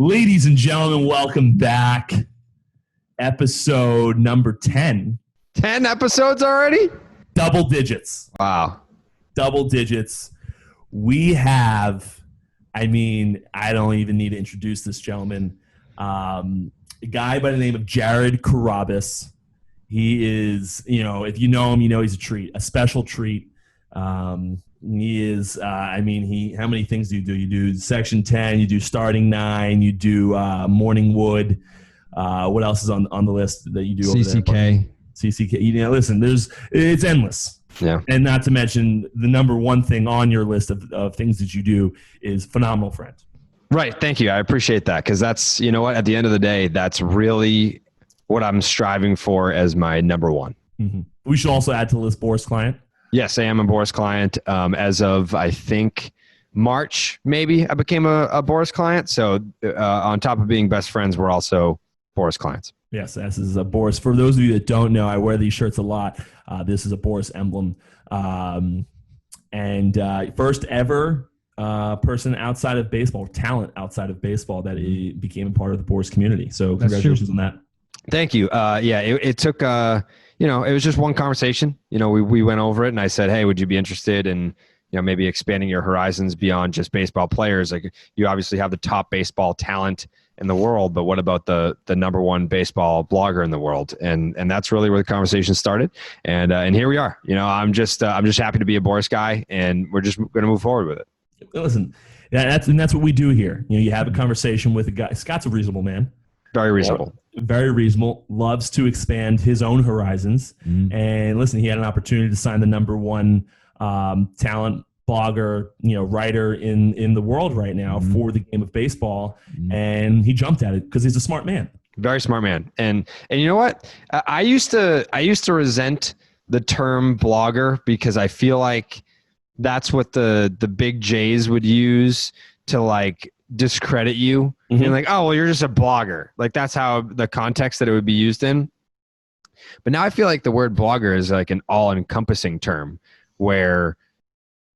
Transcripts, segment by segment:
Ladies and gentlemen, welcome back. Episode number 10. 10 episodes already? Double digits. Wow. Double digits. We have, I don't even need to introduce this gentleman. A guy by the name of Carrabis. He is, if you know him, you know he's a treat, a special treat. He is, how many things do you do? You do Section 10, you do Starting 9, you do Morning Wood. What else is on the list that you do over there? CCK. Listen, it's endless. Yeah. And not to mention the number one thing on your list of things that you do is phenomenal friend. Right. Thank you. I appreciate that because that's, at the end of the day, that's really what I'm striving for as my number one. Mm-hmm. We should also add to the list Boris client. Yes, I am a Boris client. As of, I think, March, maybe, I became a Boris client. So on top of being best friends, we're also Boris clients. Yes, this is a Boris. For those of you that don't know, I wear these shirts a lot. This is a Boris emblem. And first ever person outside of baseball, talent outside of baseball that became a part of the Boris community. So congratulations on that. Thank you. It took... it was just one conversation. We went over it and I said, hey, would you be interested in, maybe expanding your horizons beyond just baseball players? Like you obviously have the top baseball talent in the world, but what about the number one baseball blogger in the world? And that's really where the conversation started. And here we are. I'm just happy to be a Boris guy, and we're just going to move forward with it. Listen, that's what we do here. You have a conversation with a guy. Scott's a reasonable man. Very reasonable. Very reasonable. Loves to expand his own horizons. Mm-hmm. And listen, he had an opportunity to sign the number one talent blogger, writer in the world right now for the game of baseball. Mm-hmm. And he jumped at it because he's a smart man. Very smart man. And you know what? I used to resent the term blogger because I feel like that's what the big J's would use to discredit you. Mm-hmm. And oh, well, you're just a blogger. That's how the context that it would be used in. But now I feel like the word blogger is an all-encompassing term where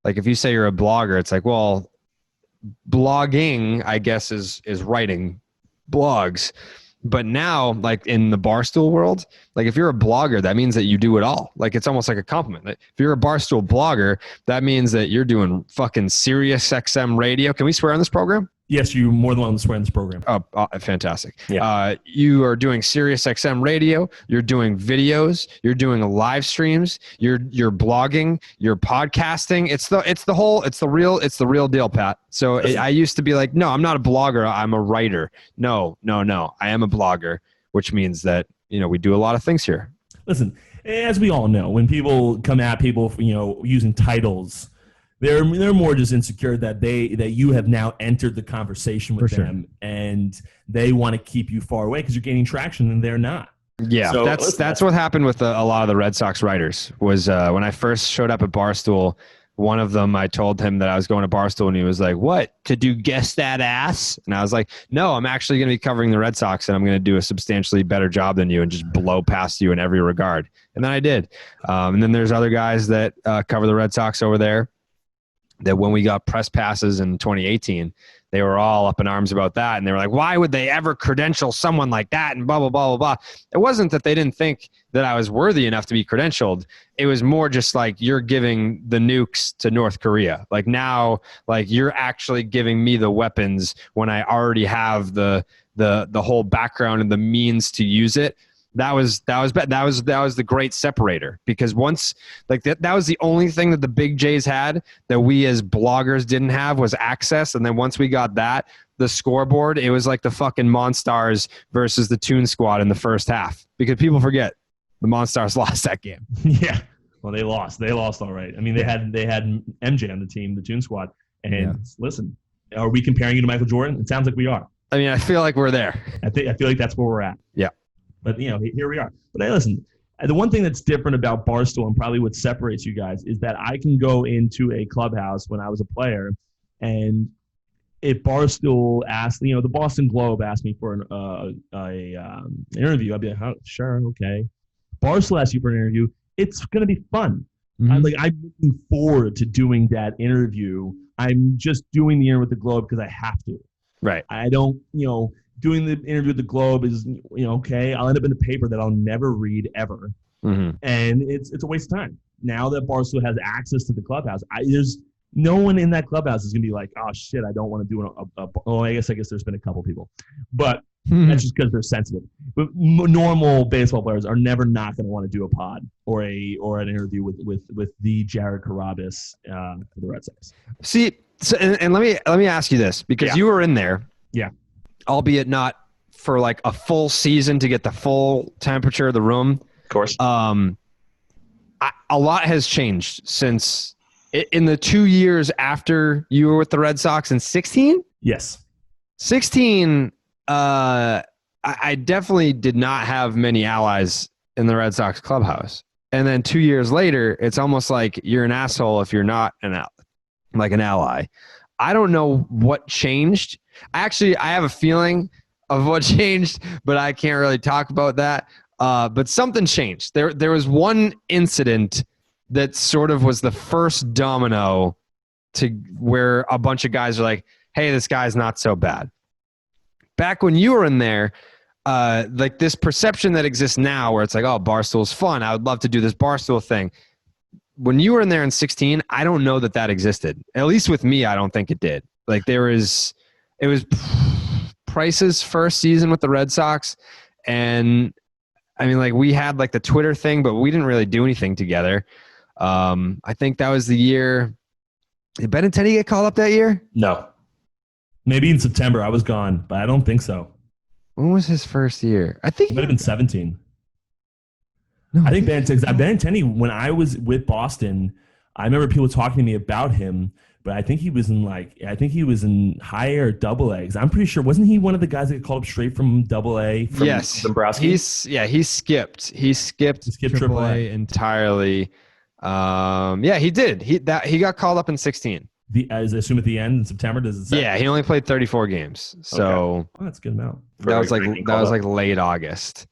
if you say you're a blogger, it's well, blogging, I guess, is writing blogs. But now, in the Barstool world, if you're a blogger, that means that you do it all. It's almost like a compliment. If you're a Barstool blogger, that means that you're doing fucking Sirius XM radio. Can we swear on this program? Yes, you're more than welcome to swear in this program. Oh, fantastic. Yeah. You are doing Sirius XM radio. You're doing videos. You're doing live streams. You're blogging. You're podcasting. It's the real deal, Pat. So I used to be no, I'm not a blogger. I'm a writer. No. I am a blogger, which means that, we do a lot of things here. Listen, as we all know, when people come at people, using titles, they're more just insecure that you have now entered the conversation with them, and they want to keep you far away because you're gaining traction and they're not. Yeah, so that's what happened with a lot of the Red Sox writers. Was when I first showed up at Barstool, one of them, I told him that I was going to Barstool, and he was like, "What? To do Guess That Ass?" And I was like, "No, I'm actually going to be covering the Red Sox, and I'm going to do a substantially better job than you and just blow past you in every regard." And then I did. And then there's other guys that cover the Red Sox over there that when we got press passes in 2018, they were all up in arms about that. And they were like, why would they ever credential someone like that? And blah, blah, blah, blah, blah. It wasn't that they didn't think that I was worthy enough to be credentialed. It was more just you're giving the nukes to North Korea. Now, you're actually giving me the weapons when I already have the whole background and the means to use it. That was the great separator, because once that was the only thing that the big Jays had that we as bloggers didn't have was access. And then once we got that, the scoreboard, it was the fucking Monstars versus the Toon Squad in the first half, because people forget the Monstars lost that game. Yeah. Well, they lost. They lost all right. They had MJ on the team, the Toon Squad. And Listen, are we comparing you to Michael Jordan? It sounds like we are. I feel like we're there. I feel like that's where we're at. Yeah. But, here we are. But hey, listen, the one thing that's different about Barstool and probably what separates you guys is that I can go into a clubhouse when I was a player, and if Barstool asked, the Boston Globe asked me for an interview, I'd be like, oh, sure, okay. Barstool asks you for an interview, it's going to be fun. Mm-hmm. I'm looking forward to doing that interview. I'm just doing the interview with the Globe because I have to. Right. I don't, doing the interview with the Globe is, okay. I'll end up in a paper that I'll never read ever. Mm-hmm. And it's a waste of time. Now that Barstool has access to the clubhouse, there's no one in that clubhouse is going to be like, oh, shit, I don't want to do I guess there's been a couple people. But that's just because they're sensitive. But normal baseball players are never not going to want to do a pod or an interview with the Jared Carrabis for the Red Sox. See, so, and let me ask you this, because you were in there, albeit not for like a full season to get the full temperature of the room. Of course. A lot has changed since in the 2 years after you were with the Red Sox in 16. Yes, 16. I definitely did not have many allies in the Red Sox clubhouse. And then 2 years later, it's almost like you're an asshole if you're not an ally. I don't know what changed. Actually, I have a feeling of what changed, but I can't really talk about that. But something changed. There was one incident that sort of was the first domino to where a bunch of guys are like, hey, this guy's not so bad. Back when you were in there, like this perception that exists now where it's like, oh, Barstool's fun. I would love to do this Barstool thing. When you were in there in 16, I don't know that existed. At least with me, I don't think it did. Like it was Price's first season with the Red Sox. And I mean, like we had like the Twitter thing, but we didn't really do anything together. I think that was the year. Did Benintendi get called up that year? No. Maybe in September. I was gone, but I don't think so. When was his first year? I think it might have been 17. No, I think Benintendi, when I was with Boston, I remember people talking to me about him, but I think he was in high A or double A. I'm pretty sure, wasn't he one of the guys that got called up straight from double A? Yes. Dombrowski? He skipped triple A entirely. He did. He got called up in 16. I assume at the end in September, does it say? Yeah, he only played 34 games. So okay. That's a good amount. That was like late August.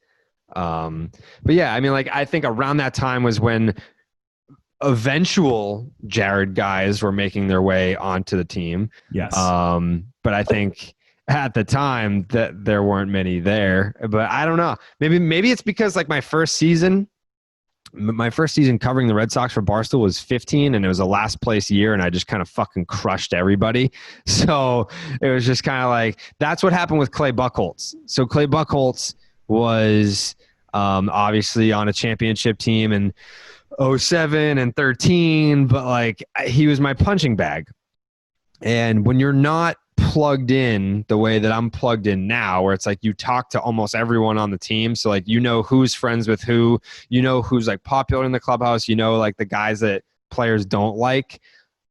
But yeah, I mean, like I think around that time was when eventual Jared guys were making their way onto the team. Yes. But I think at the time that there weren't many there. But I don't know. Maybe it's because like my first season covering the Red Sox for Barstool was 15, and it was a last place year, and I just kind of fucking crushed everybody. So it was just kind of like, that's what happened with Clay Buchholz. So Clay Buchholz was obviously on a championship team in 07 and 13, but like he was my punching bag. And when you're not plugged in the way that I'm plugged in now, where it's like you talk to almost everyone on the team, so like who's friends with who, who's like popular in the clubhouse, like the guys that players don't like.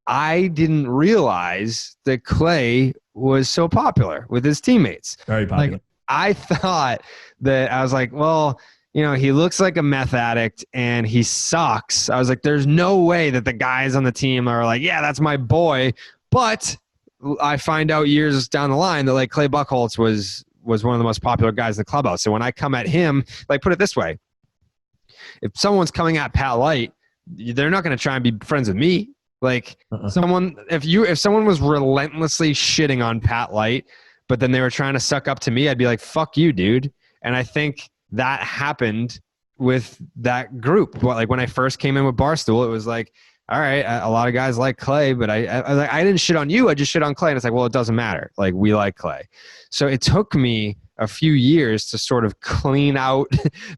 I didn't realize that Clay was so popular with his teammates. Very popular. Like I thought that, I was like, well, he looks like a meth addict and he sucks. I was like, there's no way that the guys on the team are like, yeah, that's my boy. But I find out years down the line that like Clay Buchholz was one of the most popular guys in the clubhouse. So when I come at him, like put it this way, if someone's coming at Pat Light, they're not going to try and be friends with me. Like if someone was relentlessly shitting on Pat Light, but then they were trying to suck up to me, I'd be like, fuck you, dude. And I think that happened with that group. Like when I first came in with Barstool, it was like, all right, a lot of guys like Clay, but I didn't shit on you. I just shit on Clay. And it's like, well, it doesn't matter. Like we like Clay. So it took me a few years to sort of clean out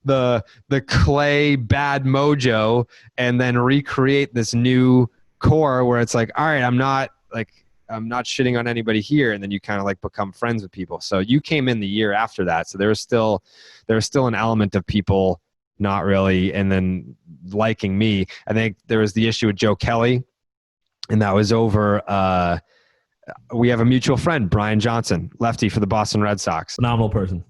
the Clay bad mojo and then recreate this new core where it's like, all right, I'm not shitting on anybody here. And then you kind of like become friends with people. So you came in the year after that. So there was still an element of people not really, and then liking me. I think there was the issue with Joe Kelly, and that was over. We have a mutual friend, Brian Johnson, lefty for the Boston Red Sox. Phenomenal person.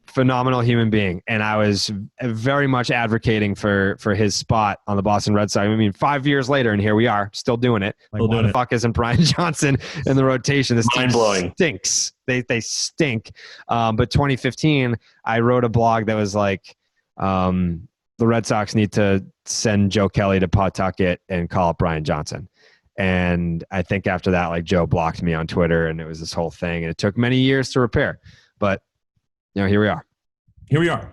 Phenomenal human being. And I was very much advocating for his spot on the Boston Red Sox. I mean, 5 years later, and here we are, still doing it. Like, why the fuck isn't Brian Johnson in the rotation? This team stinks. They stink. But 2015, I wrote a blog that was like, the Red Sox need to send Joe Kelly to Pawtucket and call up Brian Johnson. And I think after that, like Joe blocked me on Twitter, and it was this whole thing, and it took many years to repair. But here we are. Here we are.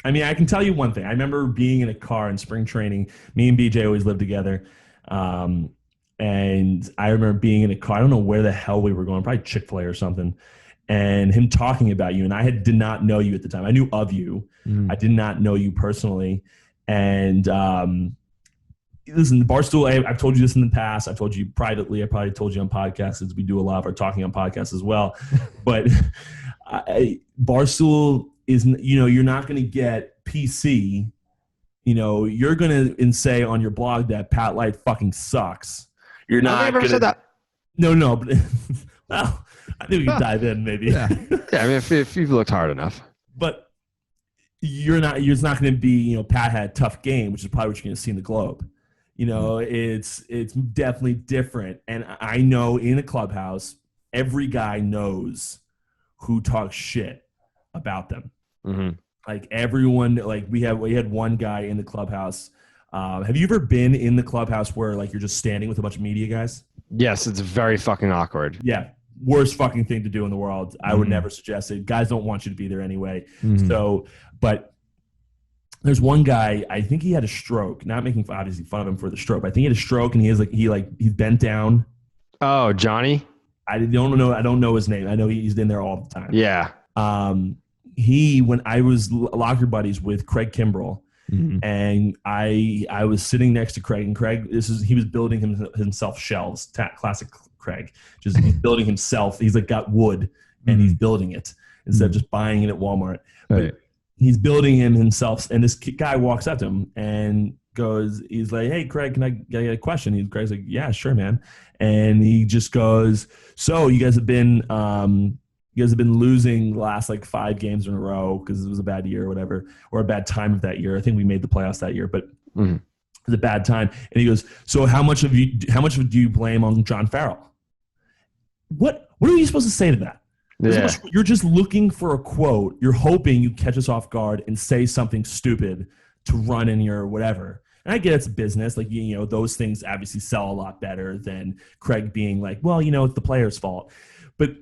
I mean, I can tell you one thing. I remember being in a car in spring training. Me and BJ always lived together. And I remember being in a car. I don't know where the hell we were going, probably Chick-fil-A or something. And him talking about you. And I did not know you at the time. I knew of you. I did not know you personally. And listen, Barstool, I've told you this in the past. I've told you privately. I probably told you on podcasts, as we do a lot of our talking on podcasts as well. But Barstool is, you're not going to get PC. You're going to say on your blog that Pat Light fucking sucks. You're not. I've never said that. No. But, well, I think we can dive in maybe. Yeah. I mean, if you've looked hard enough. But you're not going to be, Pat had a tough game, which is probably what you're going to see in the Globe. It's definitely different. And I know in a clubhouse, every guy knows who talks shit about them. Mm-hmm. Like everyone, like we had one guy in the clubhouse. Have you ever been in the clubhouse where like you're just standing with a bunch of media guys? Yes, it's very fucking awkward. Yeah. Worst fucking thing to do in the world. I would never suggest it. Guys don't want you to be there anyway. So, but there's one guy, I think he had a stroke, not making obviously fun of him for the stroke, but I think he had a stroke and he's bent down. Oh, Johnny? I don't know his name. I know he's in there all the time. Yeah. When I was locker buddies with Craig Kimbrell, and I was sitting next to Craig, and Craig, he was building himself shelves, classic Craig, just he's building himself. He's like got wood and he's building it instead of just buying it at Walmart. Right. But he's building him himself, and this guy walks up to him and he's like, "Hey, Craig, can I get a question?" Craig's like, "Yeah, sure, man." And he just goes, "So you guys have been losing the last like 5 games in a row because it was a bad year or whatever, or a bad time of that year. I think we made the playoffs that year, but it was a bad time." And he goes, "So how much do you blame on John Farrell?" What are you supposed to say to that? Yeah. You're just looking for a quote. You're hoping you catch us off guard and say something stupid to run in your whatever. And I get it's business. Like, those things obviously sell a lot better than Craig being like, well, it's the player's fault. But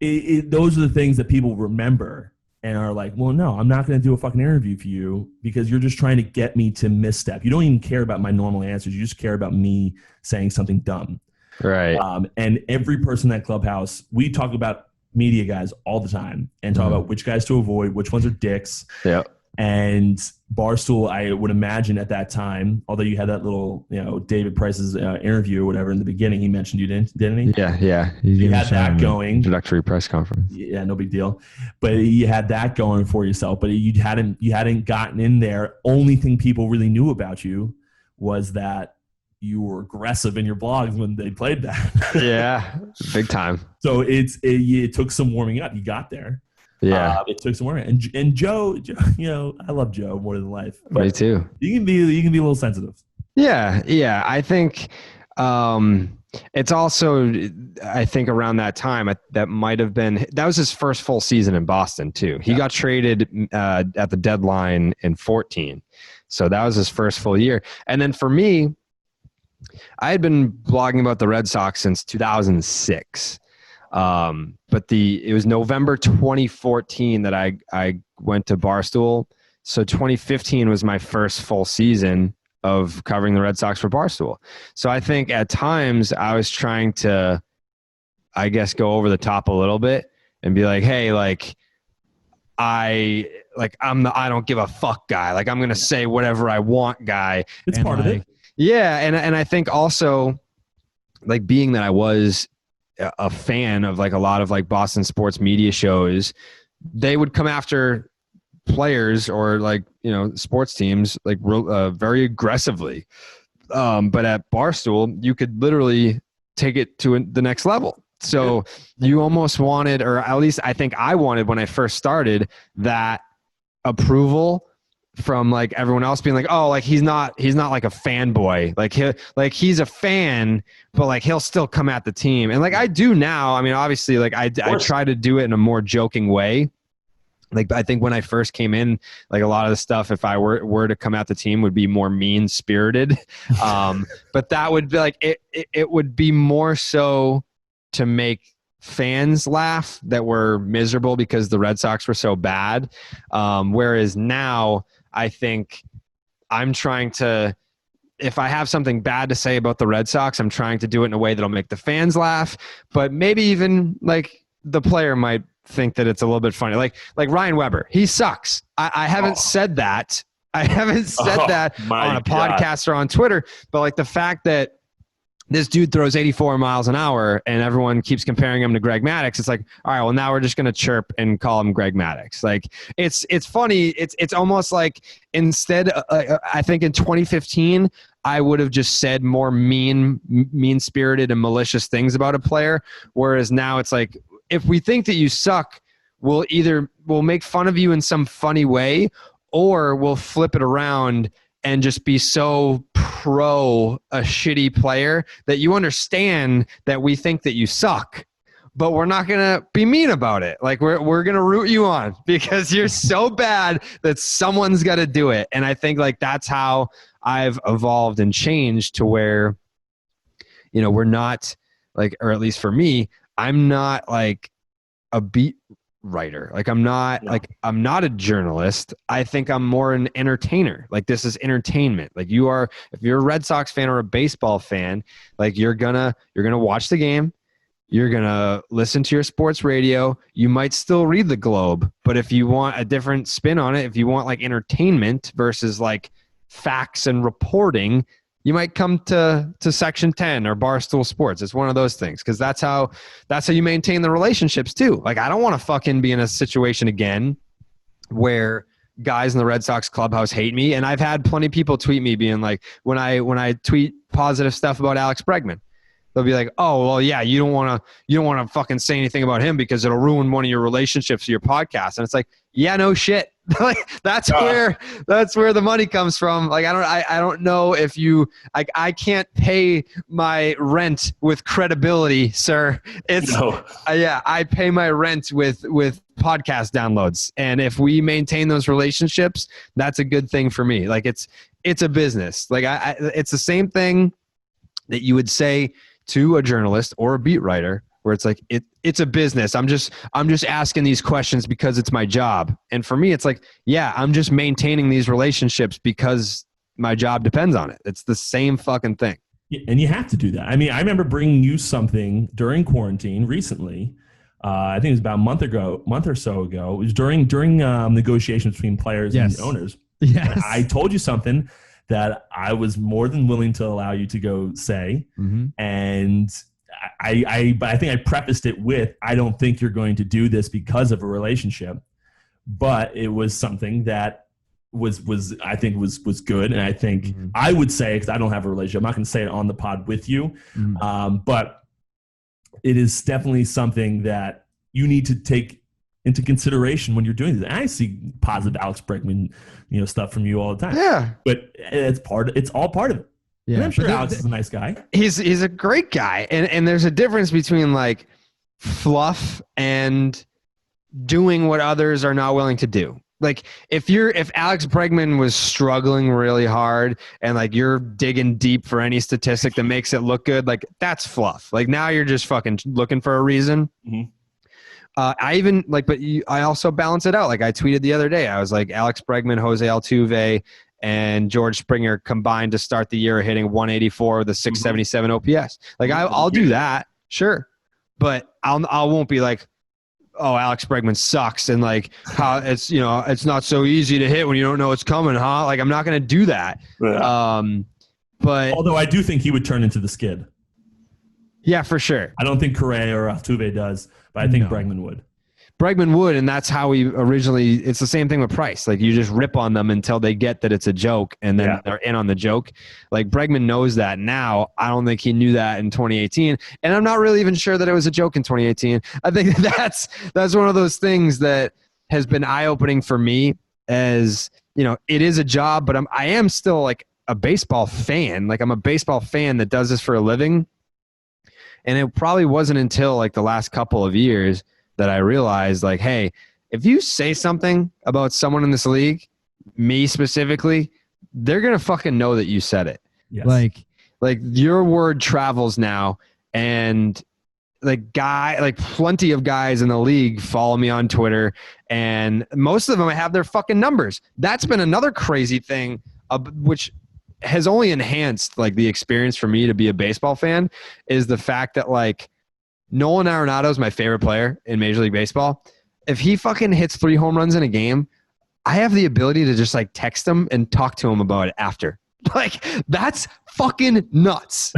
those are the things that people remember and are like, well, no, I'm not going to do a fucking interview for you because you're just trying to get me to misstep. You don't even care about my normal answers. You just care about me saying something dumb. Right. And every person in that clubhouse, we talk about media guys all the time and talk about which guys to avoid, which ones are dicks. Yeah. And Barstool, I would imagine at that time, although you had that little, David Price's interview or whatever in the beginning, he mentioned you didn't he? Yeah. You had that going. Introductory press conference. Yeah, no big deal. But you had that going for yourself. But you hadn't gotten in there. Only thing people really knew about you was that you were aggressive in your blogs when they played that. Yeah, big time. So it took some warming up. You got there. Yeah, it took some warming. And Joe, I love Joe more than life. But me too. You can be a little sensitive. Yeah. I think it's also, I think around that time that was his first full season in Boston too. He got traded at the deadline in 2014, so that was his first full year. And then for me, I had been blogging about the Red Sox since 2006. But it was November 2014 that I went to Barstool. So 2015 was my first full season of covering the Red Sox for Barstool. So I think at times I was trying to, I guess, go over the top a little bit and be like, hey, I'm the I don't give a fuck guy. Like, I'm going to say whatever I want guy. It's part of it. Yeah. And I think also, like, being that I was a fan of like a lot of like Boston sports media shows, they would come after players or like, sports teams like very aggressively. But at Barstool, you could literally take it to the next level. So you almost wanted, or at least I think I wanted when I first started, that approval from like everyone else being like, oh, like he's not like a fanboy. Like he's a fan, but like he'll still come at the team. And like I do now. I mean, obviously, like I try to do it in a more joking way. Like, I think when I first came in, like a lot of the stuff, if I were to come out the team, would be more mean spirited. But that would be like, it would be more so to make fans laugh that were miserable because the Red Sox were so bad. Whereas now I think I'm trying to, if I have something bad to say about the Red Sox, I'm trying to do it in a way that'll make the fans laugh, but maybe even like the player might think that it's a little bit funny. Like Ryan Weber, he sucks. I haven't said that. I haven't said that on a podcast or on Twitter, but like the fact that this dude throws 84 miles an hour and everyone keeps comparing him to Greg Maddux, it's like, all right, well, now we're just going to chirp and call him Greg Maddux. Like, it's funny. It's almost like instead, I think in 2015, I would have just said more mean-spirited and malicious things about a player, whereas now it's like, if we think that you suck, we'll make fun of you in some funny way, or we'll flip it around and just be so pro a shitty player that you understand that we think that you suck, but we're not going to be mean about it. Like, we're going to root you on because you're so bad that someone's got to do it. And I think like that's how I've evolved and changed to where, you know, we're not like, or at least for me, I'm not like a beat writer. Like I'm not a journalist. I think I'm more an entertainer. Like, this is entertainment. Like, you are, if you're a Red Sox fan or a baseball fan, like you're gonna watch the game. You're gonna listen to your sports radio. You might still read the Globe, but if you want a different spin on it, if you want like entertainment versus like facts and reporting, you might come to Section 10 or Barstool Sports. It's one of those things, because that's how you maintain the relationships too. Like, I don't want to fucking be in a situation again where guys in the Red Sox clubhouse hate me. And I've had plenty of people tweet me being like, when I tweet positive stuff about Alex Bregman, they'll be like, "Oh, well, yeah, you don't want to fucking say anything about him because it'll ruin one of your relationships or your podcast." And it's like, yeah, no shit. Like, that's where the money comes from. Like, I don't know if you, like, I can't pay my rent with credibility, sir. It's yeah, I pay my rent with podcast downloads. And if we maintain those relationships, that's a good thing for me. Like, it's a business. Like, it's the same thing that you would say to a journalist or a beat writer, where it's like, it's a business. I'm just asking these questions because it's my job. And for me, it's like, yeah, I'm just maintaining these relationships because my job depends on it. It's the same fucking thing. And you have to do that. I mean, I remember bringing you something during quarantine recently. I think it was about a month or so ago. It was during negotiations between players and owners. Yes. I told you something that I was more than willing to allow you to go say. Mm-hmm. And I think I prefaced it with, I don't think you're going to do this because of a relationship, but it was something that was I think was good. And I think I would say, because I don't have a relationship, I'm not going to say it on the pod with you, but it is definitely something that you need to take into consideration when you're doing this. And I see positive Alex Bregman, stuff from you all the time. Yeah, but it's all part of it. Yeah, and I'm sure Alex is a nice guy. He's a great guy, and there's a difference between like fluff and doing what others are not willing to do. Like, if Alex Bregman was struggling really hard and like you're digging deep for any statistic that makes it look good, like that's fluff. Like, now you're just fucking looking for a reason. Mm-hmm. I also balance it out. Like, I tweeted the other day, I was like, Alex Bregman, Jose Altuve, and George Springer combined to start the year hitting 184 with a 677 OPS. Like, I'll do that, sure, but I won't be like, oh, Alex Bregman sucks, and like how it's not so easy to hit when you don't know it's coming, huh? Like, I'm not gonna do that. Yeah. But although I do think he would turn into the skid. Yeah, for sure. I don't think Correa or Altuve does, but I think Bregman would. Bregman would, and that's how he originally – it's the same thing with Price. Like, you just rip on them until they get that it's a joke, and then they're in on the joke. Like, Bregman knows that now. I don't think he knew that in 2018, and I'm not really even sure that it was a joke in 2018. I think that's one of those things that has been eye-opening for me as, it is a job, but I am still, like, a baseball fan. Like, I'm a baseball fan that does this for a living, and it probably wasn't until, like, the last couple of years – that I realized, like, hey, if you say something about someone in this league, me specifically, they're going to fucking know that you said it. Yes. Like your word travels now, and plenty of guys in the league follow me on Twitter, and most of them have their fucking numbers. That's been another crazy thing, which has only enhanced like the experience for me to be a baseball fan, is the fact that like Nolan Arenado is my favorite player in Major League Baseball. If he fucking hits 3 home runs in a game, I have the ability to just like text him and talk to him about it after. Like, that's fucking nuts.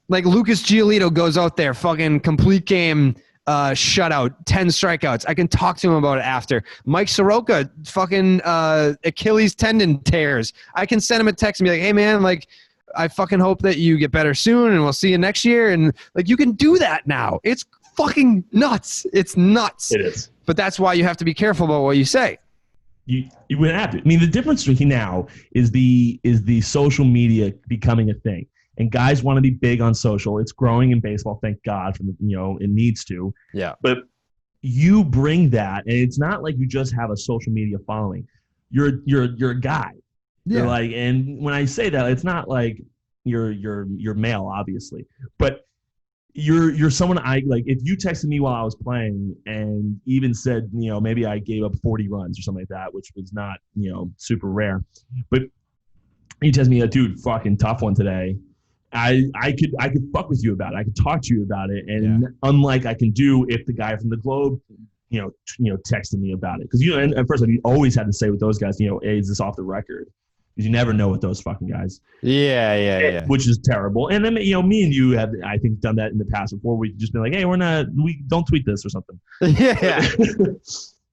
Like Lucas Giolito goes out there, fucking complete game, shutout, 10 strikeouts. I can talk to him about it after. Mike Soroka, fucking Achilles tendon tears. I can send him a text and be like, hey man, like, I fucking hope that you get better soon and we'll see you next year. And like, you can do that now. It's fucking nuts. It's nuts. It is. But that's why you have to be careful about what you say. You would have to. I mean, the difference now is the social media becoming a thing. And guys want to be big on social. It's growing in baseball, thank God. It needs to. Yeah. But you bring that, and it's not like you just have a social media following. You're a guy. Yeah. You're like, and when I say that, it's not like you're male, obviously, but you're someone I like. If you texted me while I was playing and even said, maybe I gave up 40 runs or something like that, which was not super rare, but you text me, dude, fucking tough one today. I could fuck with you about it. I could talk to you about it, and unlike I can do if the guy from the Globe, texted me about it, because and at first you always had to say with those guys, hey, is this off the record? Because you never know with those fucking guys. Yeah. Which is terrible. And then me and you have, I think, done that in the past before. We've just been like, hey, we don't tweet this or something. Yeah.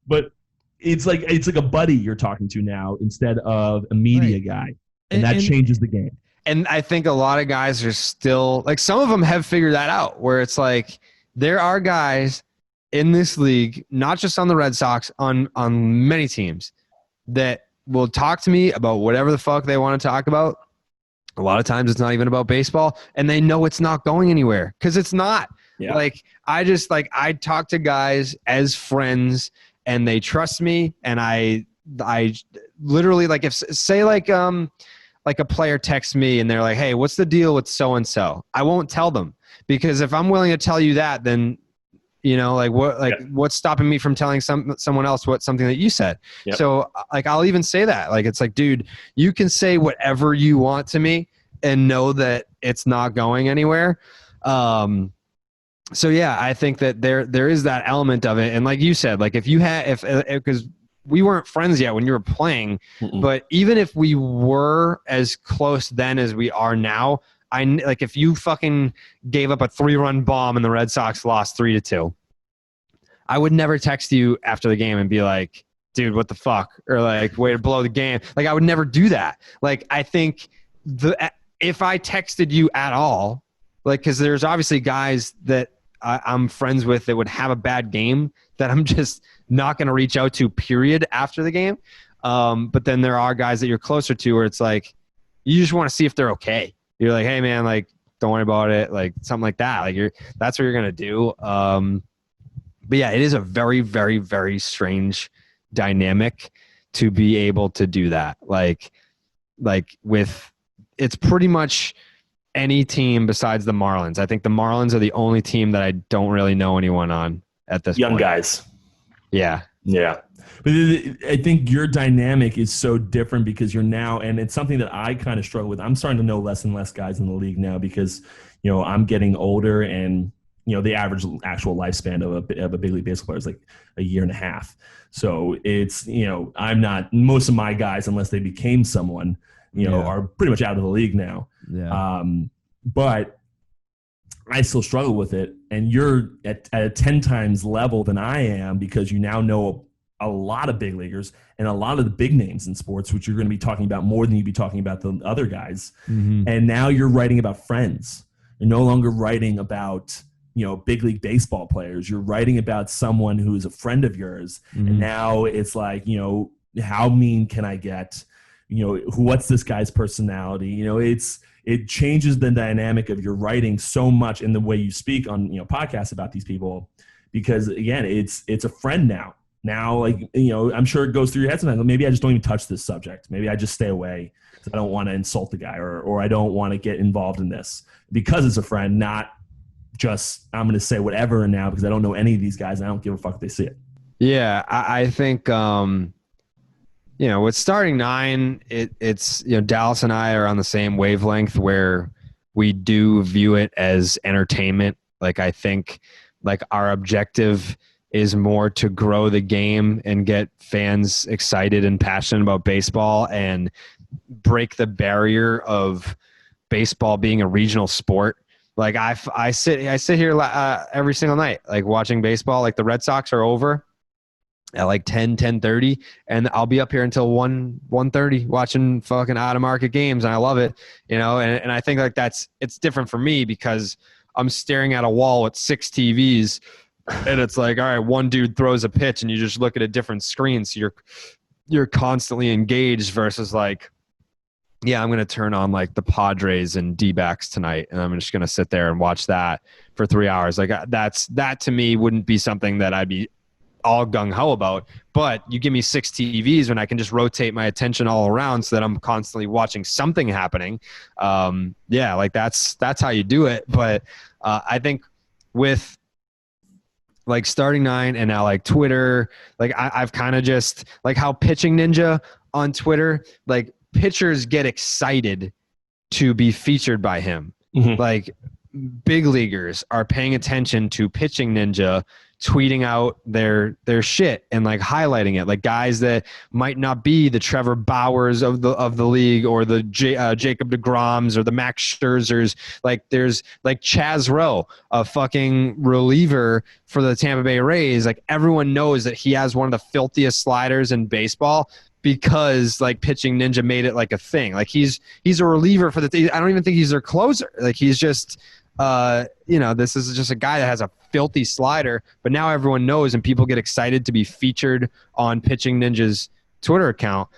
But it's like a buddy you're talking to now instead of a media guy, and that changes the game. And I think a lot of guys are still, like, some of them have figured that out, where it's like there are guys in this league, not just on the Red Sox, on many teams, that will talk to me about whatever the fuck they want to talk about. A lot of times it's not even about baseball, and they know it's not going anywhere because it's not. Yeah. Like, I talk to guys as friends, and they trust me, and I literally, like, if say like a player texts me and they're like, hey, what's the deal with so-and-so? I won't tell them, because if I'm willing to tell you that, then, what's stopping me from telling someone else something that you said? Yep. So like, I'll even say that, like, it's like, dude, you can say whatever you want to me and know that it's not going anywhere. So yeah, I think that there is that element of it. And like you said, like, because we weren't friends yet when you were playing, but even if we were as close then as we are now, if you fucking gave up a 3-run bomb and the Red Sox lost 3-2, I would never text you after the game and be like, dude, what the fuck? Or like, way to blow the game. Like, I would never do that. Like, I think if I texted you at all, like, because there's obviously guys that I'm friends with that would have a bad game that I'm just not going to reach out to, period, after the game. But then there are guys that you're closer to where it's like, you just want to see if they're okay. You're like, hey man, like, don't worry about it. Like, something like that. Like, that's what you're going to do. But yeah, it is a very, very, very strange dynamic to be able to do that. Like it's pretty much any team besides the Marlins. I think the Marlins are the only team that I don't really know anyone on at this point. Young guys. Yeah. Yeah. But I think your dynamic is so different because you're now, and it's something that I kind of struggle with. I'm starting to know less and less guys in the league now because, I'm getting older, and, the average actual lifespan of a big league baseball player is like a year and a half. So it's, I'm not, most of my guys, unless they became someone, are pretty much out of the league now. Yeah. But I still struggle with it, and you're at a 10 times level than I am because you now know a lot of big leaguers and a lot of the big names in sports, which you're going to be talking about more than you'd be talking about the other guys. Mm-hmm. And now you're writing about friends. You're no longer writing about, big league baseball players. You're writing about someone who is a friend of yours. Mm-hmm. And now it's like, how mean can I get? What's this guy's personality? It changes the dynamic of your writing so much in the way you speak on, podcasts about these people, because again, it's a friend now, Now, like, I'm sure it goes through your head sometimes. Maybe I just don't even touch this subject. Maybe I just stay away because I don't want to insult the guy, or I don't want to get involved in this because it's a friend, not just I'm going to say whatever now because I don't know any of these guys and I don't give a fuck if they see it. Yeah, I think with starting 9, it's Dallas and I are on the same wavelength where we do view it as entertainment. Like I think like our objective is more to grow the game and get fans excited and passionate about baseball and break the barrier of baseball being a regional sport. Like I sit here every single night, like watching baseball. Like the Red Sox are over at like 10:30, and I'll be up here until 1:30 watching fucking out of market games, and I love it, And I think like it's different for me because I'm staring at a wall with 6 TVs, and it's like, all right, one dude throws a pitch, and you just look at a different screen, so you're constantly engaged versus like, yeah, I'm going to turn on like the Padres and D-backs tonight, and I'm just going to sit there and watch that for 3 hours. Like that to me wouldn't be something that I'd be all gung-ho about. But you give me 6 TVs when I can just rotate my attention all around so that I'm constantly watching something happening. Yeah, like that's how you do it. But I think with like starting 9 and now like Twitter, like I've kind of just like how Pitching Ninja on Twitter, like pitchers get excited to be featured by him. Mm-hmm. Like big leaguers are paying attention to Pitching Ninja tweeting out their shit and like highlighting it. Like guys that might not be the Trevor Bauers of the league or the Jacob deGroms or the Max Scherzers. Like there's like Chaz Rowe, a fucking reliever for the Tampa Bay Rays. Like everyone knows that he has one of the filthiest sliders in baseball, because like Pitching Ninja made it like a thing. Like he's a reliever for the I don't even think he's their closer. Like he's just this is just a guy that has a filthy slider, but now everyone knows and people get excited to be featured on Pitching Ninja's Twitter account.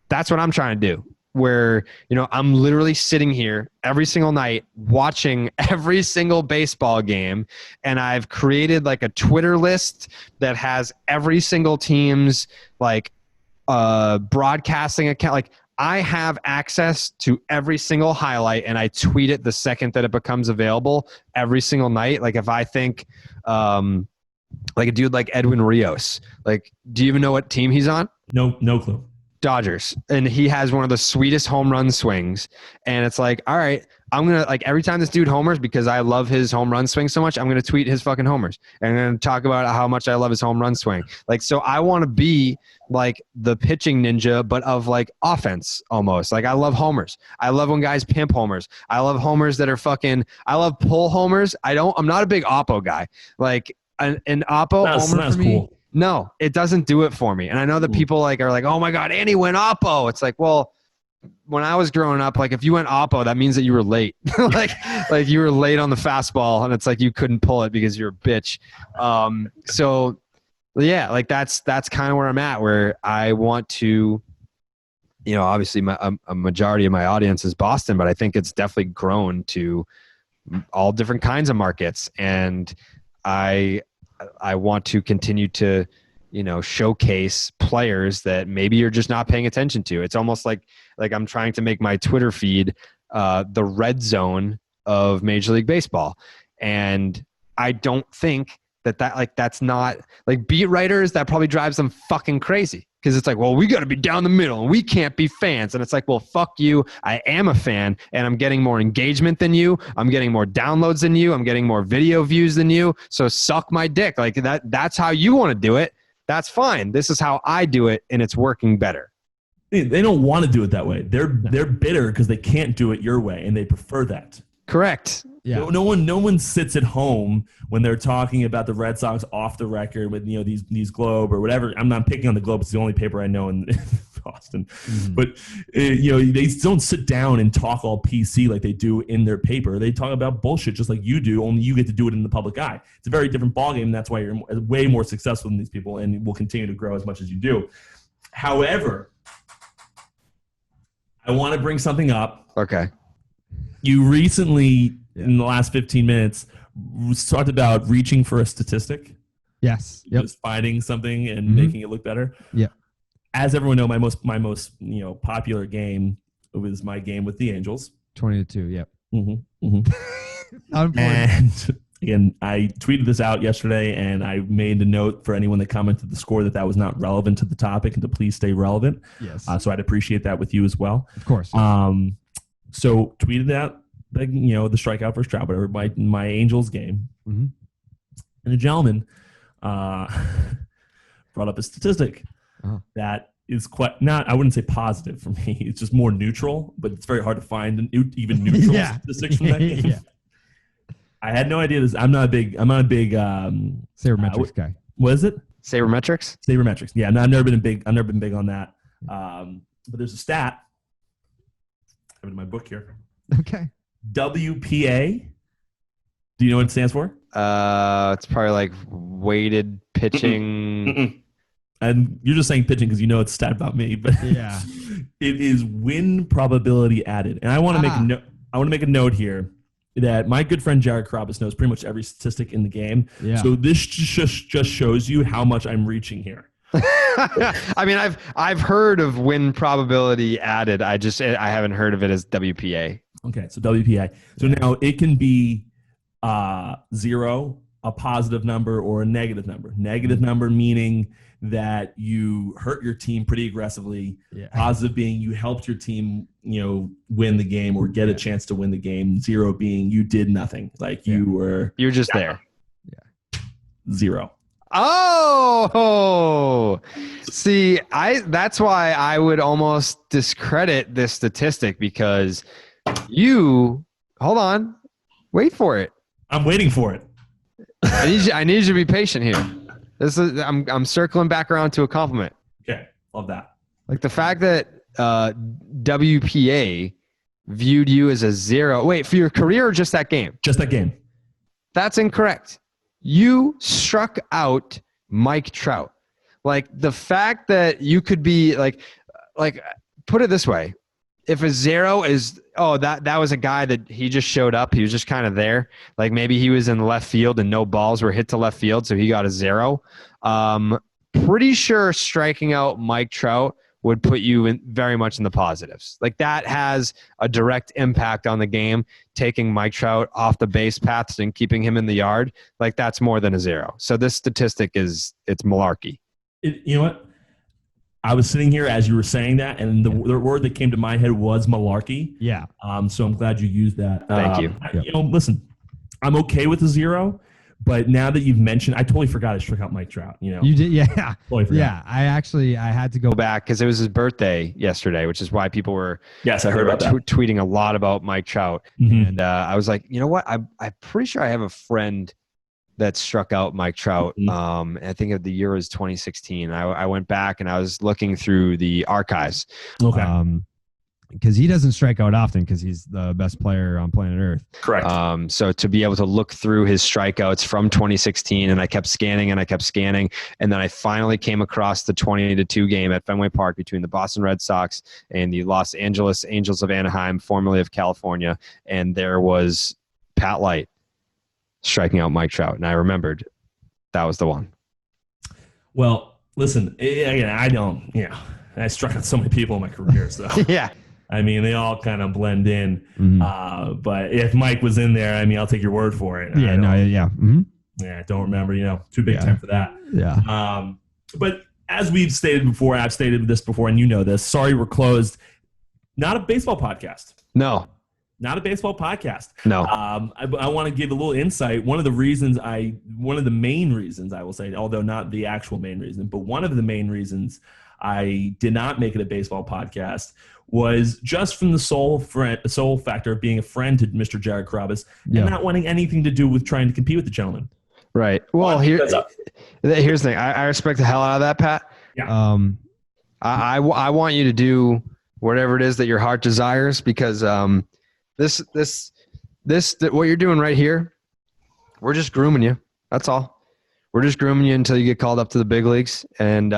That's what I'm trying to do, where I'm literally sitting here every single night watching every single baseball game, and I've created like a Twitter list that has every single team's like broadcasting account. Like I have access to every single highlight, and I tweet it the second that it becomes available every single night. Like if I think like a dude like Edwin Rios, like do you even know what team he's on? No clue. Dodgers, and he has one of the sweetest home run swings, and it's like, all right, I'm gonna like every time this dude homers, because I love his home run swing so much, I'm gonna tweet his fucking homers and I'm gonna talk about how much I love his home run swing. Like, so I want to be like the Pitching Ninja, but of like offense almost. Like I love homers. I love when guys pimp homers. I love homers that are fucking. I love pull homers. I'm not a big Oppo guy. Like an Oppo homer for me. Cool. No, it doesn't do it for me. And I know that people like are like, oh my God, Andy went Oppo. It's like, well, when I was growing up, like if you went Oppo, that means that you were late. like you were late on the fastball, and it's like you couldn't pull it because you're a bitch. So yeah, like that's kind of where I'm at, where I want to, obviously a majority of my audience is Boston, but I think it's definitely grown to all different kinds of markets. And I want to continue to, showcase players that maybe you're just not paying attention to. It's almost like I'm trying to make my Twitter feed the red zone of Major League Baseball. And I don't think that's not like beat writers, that probably drives them fucking crazy. Because it's like, well, we got to be down the middle and we can't be fans. And it's like, well, fuck you. I am a fan, and I'm getting more engagement than you. I'm getting more downloads than you. I'm getting more video views than you. So suck my dick. Like that's how you want to do it. That's fine. This is how I do it, and it's working better. They don't want to do it that way. They're bitter because they can't do it your way, and they prefer that. Correct. Yeah. No one sits at home when they're talking about the Red Sox off the record with these Globe or whatever. I'm not picking on the Globe; it's the only paper I know in Boston. Mm-hmm. But they don't sit down and talk all PC like they do in their paper. They talk about bullshit just like you do. Only you get to do it in the public eye. It's a very different ballgame. And that's why you're way more successful than these people, and will continue to grow as much as you do. However, I want to bring something up. Okay. You recently, in the last 15 minutes, talked about reaching for a statistic. Yes. Yep. Just finding something and making it look better. Yeah. As everyone knows, my most popular game was my game with the Angels. 20-2. Yep. And again, I tweeted this out yesterday, and I made a note for anyone that commented the score that was not relevant to the topic, and to please stay relevant. Yes. So I'd appreciate that with you as well. Of course. So tweeted out the strikeout versus trout, whatever, my Angels game, and a gentleman brought up a statistic that is quite not, I wouldn't say positive for me. It's just more neutral, but it's very hard to find even neutral statistics from that game. Yeah. I had no idea this. I'm not a big sabermetrics guy. What is it? Sabermetrics? Sabermetrics. Yeah, I've never been big on that. But there's a stat. I have it in my book here. Okay. WPA. Do you know what it stands for? It's probably like weighted pitching. And you're just saying pitching because you know it's a stat about me, but yeah, it is win probability added. And I want to make a note here that my good friend Jared Carrabis knows pretty much every statistic in the game. Yeah. So this just shows you how much I'm reaching here. I mean, I've heard of win probability added. I haven't heard of it as WPA. Okay, so WPA. So now it can be 0, a positive number, or a negative number. Negative number meaning that you hurt your team pretty aggressively. Yeah. Positive being you helped your team, win the game or get a chance to win the game. 0 being you did nothing. Like you're just there. Yeah. 0. Oh, see, that's why I would almost discredit this statistic, because hold on, wait for it. I'm waiting for it. I need you to be patient here. I'm circling back around to a compliment. Okay, love that. Like the fact that WPA viewed you as a 0. Wait, for your career or just that game? Just that game. That's incorrect. You struck out Mike Trout. Like the fact that you could be like put it this way. If a 0 is, that was a guy that he just showed up. He was just kind of there. Like maybe he was in left field and no balls were hit to left field, so he got a 0. Pretty sure striking out Mike Trout would put you very much in the positives. Like that has a direct impact on the game, taking Mike Trout off the base paths and keeping him in the yard. Like that's more than a 0. So this statistic it's malarkey. You know what? I was sitting here as you were saying that, and the word that came to my head was malarkey. Yeah. So I'm glad you used that. Thank you. Listen, I'm okay with the 0, but now that you've mentioned, I totally forgot I struck out Mike Trout. You did, yeah. Totally forgot. Yeah, I had to go back because it was his birthday yesterday, which is why people were. Yes, I heard about that. Tweeting a lot about Mike Trout, and I was like, you know what? I'm pretty sure I have a friend that struck out Mike Trout. I think of the year was 2016. I went back and I was looking through the archives. Okay. Because he doesn't strike out often because he's the best player on planet Earth. Correct. So to be able to look through his strikeouts from 2016, and I kept scanning, and then I finally came across the 20-2 game at Fenway Park between the Boston Red Sox and the Los Angeles Angels of Anaheim, formerly of California, and there was Pat Light striking out Mike Trout, and I remembered that was the one. Well, listen, again, I struck out so many people in my career, so yeah. I mean, they all kind of blend in. But if Mike was in there, I mean, I'll take your word for it. Yeah, yeah. Yeah, I don't remember, too big time for that. Yeah. But as we've stated before, I've stated this before, and you know this, sorry, we're closed. Not a baseball podcast. No. Not a baseball podcast. No. I want to give a little insight. One of the main reasons I will say, although not the actual main reason, but one of the main reasons I did not make it a baseball podcast was just from the sole factor of being a friend to Mr. Jared Carrabis and not wanting anything to do with trying to compete with the gentleman. Right. Well, here's the thing. I respect the hell out of that, Pat. Yeah. I want you to do whatever it is that your heart desires, because this what you're doing right here, we're just grooming you. That's all. We're just grooming you until you get called up to the big leagues. And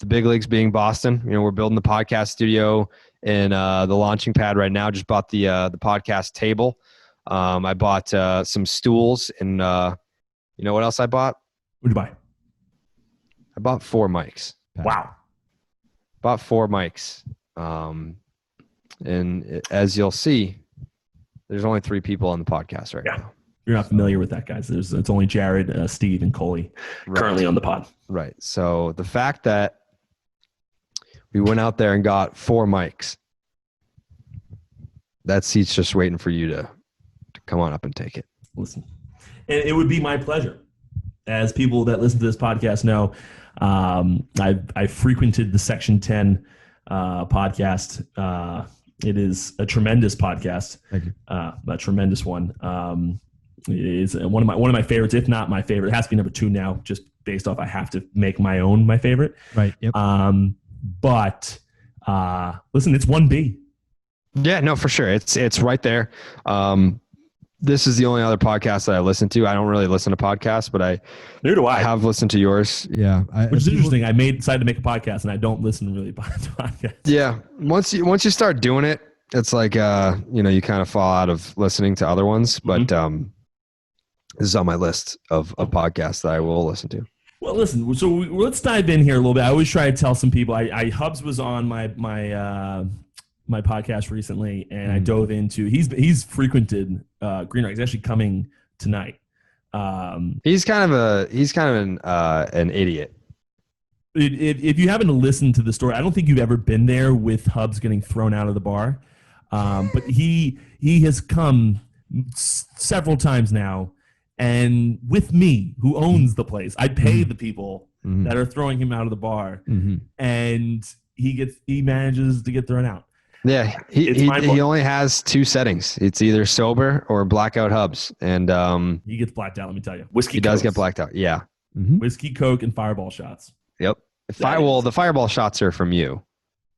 the big leagues being Boston. We're building the podcast studio in the launching pad right now. Just bought the podcast table. I bought some stools, and you know what else I bought? What'd you buy? I bought 4 mics. Wow. Bought 4 mics. And as you'll see, there's only 3 people on the podcast right now. You're not familiar with that, guys. It's only Jared, Steve, and Coley currently on the pod. Right. So the fact that we went out there and got 4 mics, that seat's just waiting for you to come on up and take it. Listen, and it would be my pleasure. As people that listen to this podcast know, I frequented the Section 10 podcast. It is a tremendous podcast. Thank you. A tremendous one. It's one of my favorites, if not my favorite. It has to be number 2 now, just based off I have to make my favorite. Right. Yep. But listen, it's 1B. Yeah, no, for sure. It's right there. This is the only other podcast that I listen to. I don't really listen to podcasts, but I have listened to yours. Yeah. Which is interesting. I decided to make a podcast, and I don't listen really to podcasts. Yeah. Once you start doing it, it's like you kind of fall out of listening to other ones. But this is on my list of podcasts that I will listen to. Well, listen. So let's dive in here a little bit. I always try to tell some people. Hubs was on my podcast recently, and I dove into. He's frequented Green Rock. He's actually coming tonight. He's kind of an idiot. If you haven't listened to the story, I don't think you've ever been there with Hubs getting thrown out of the bar. But he has come several times now, and with me, who owns the place, I pay the people that are throwing him out of the bar, and he manages to get thrown out. Yeah, he only has 2 settings. It's either sober or blackout Hubs, and he gets blacked out. Let me tell you, he does get blacked out. Yeah, whiskey, Coke, and fireball shots. Yep. The fireball shots are from you.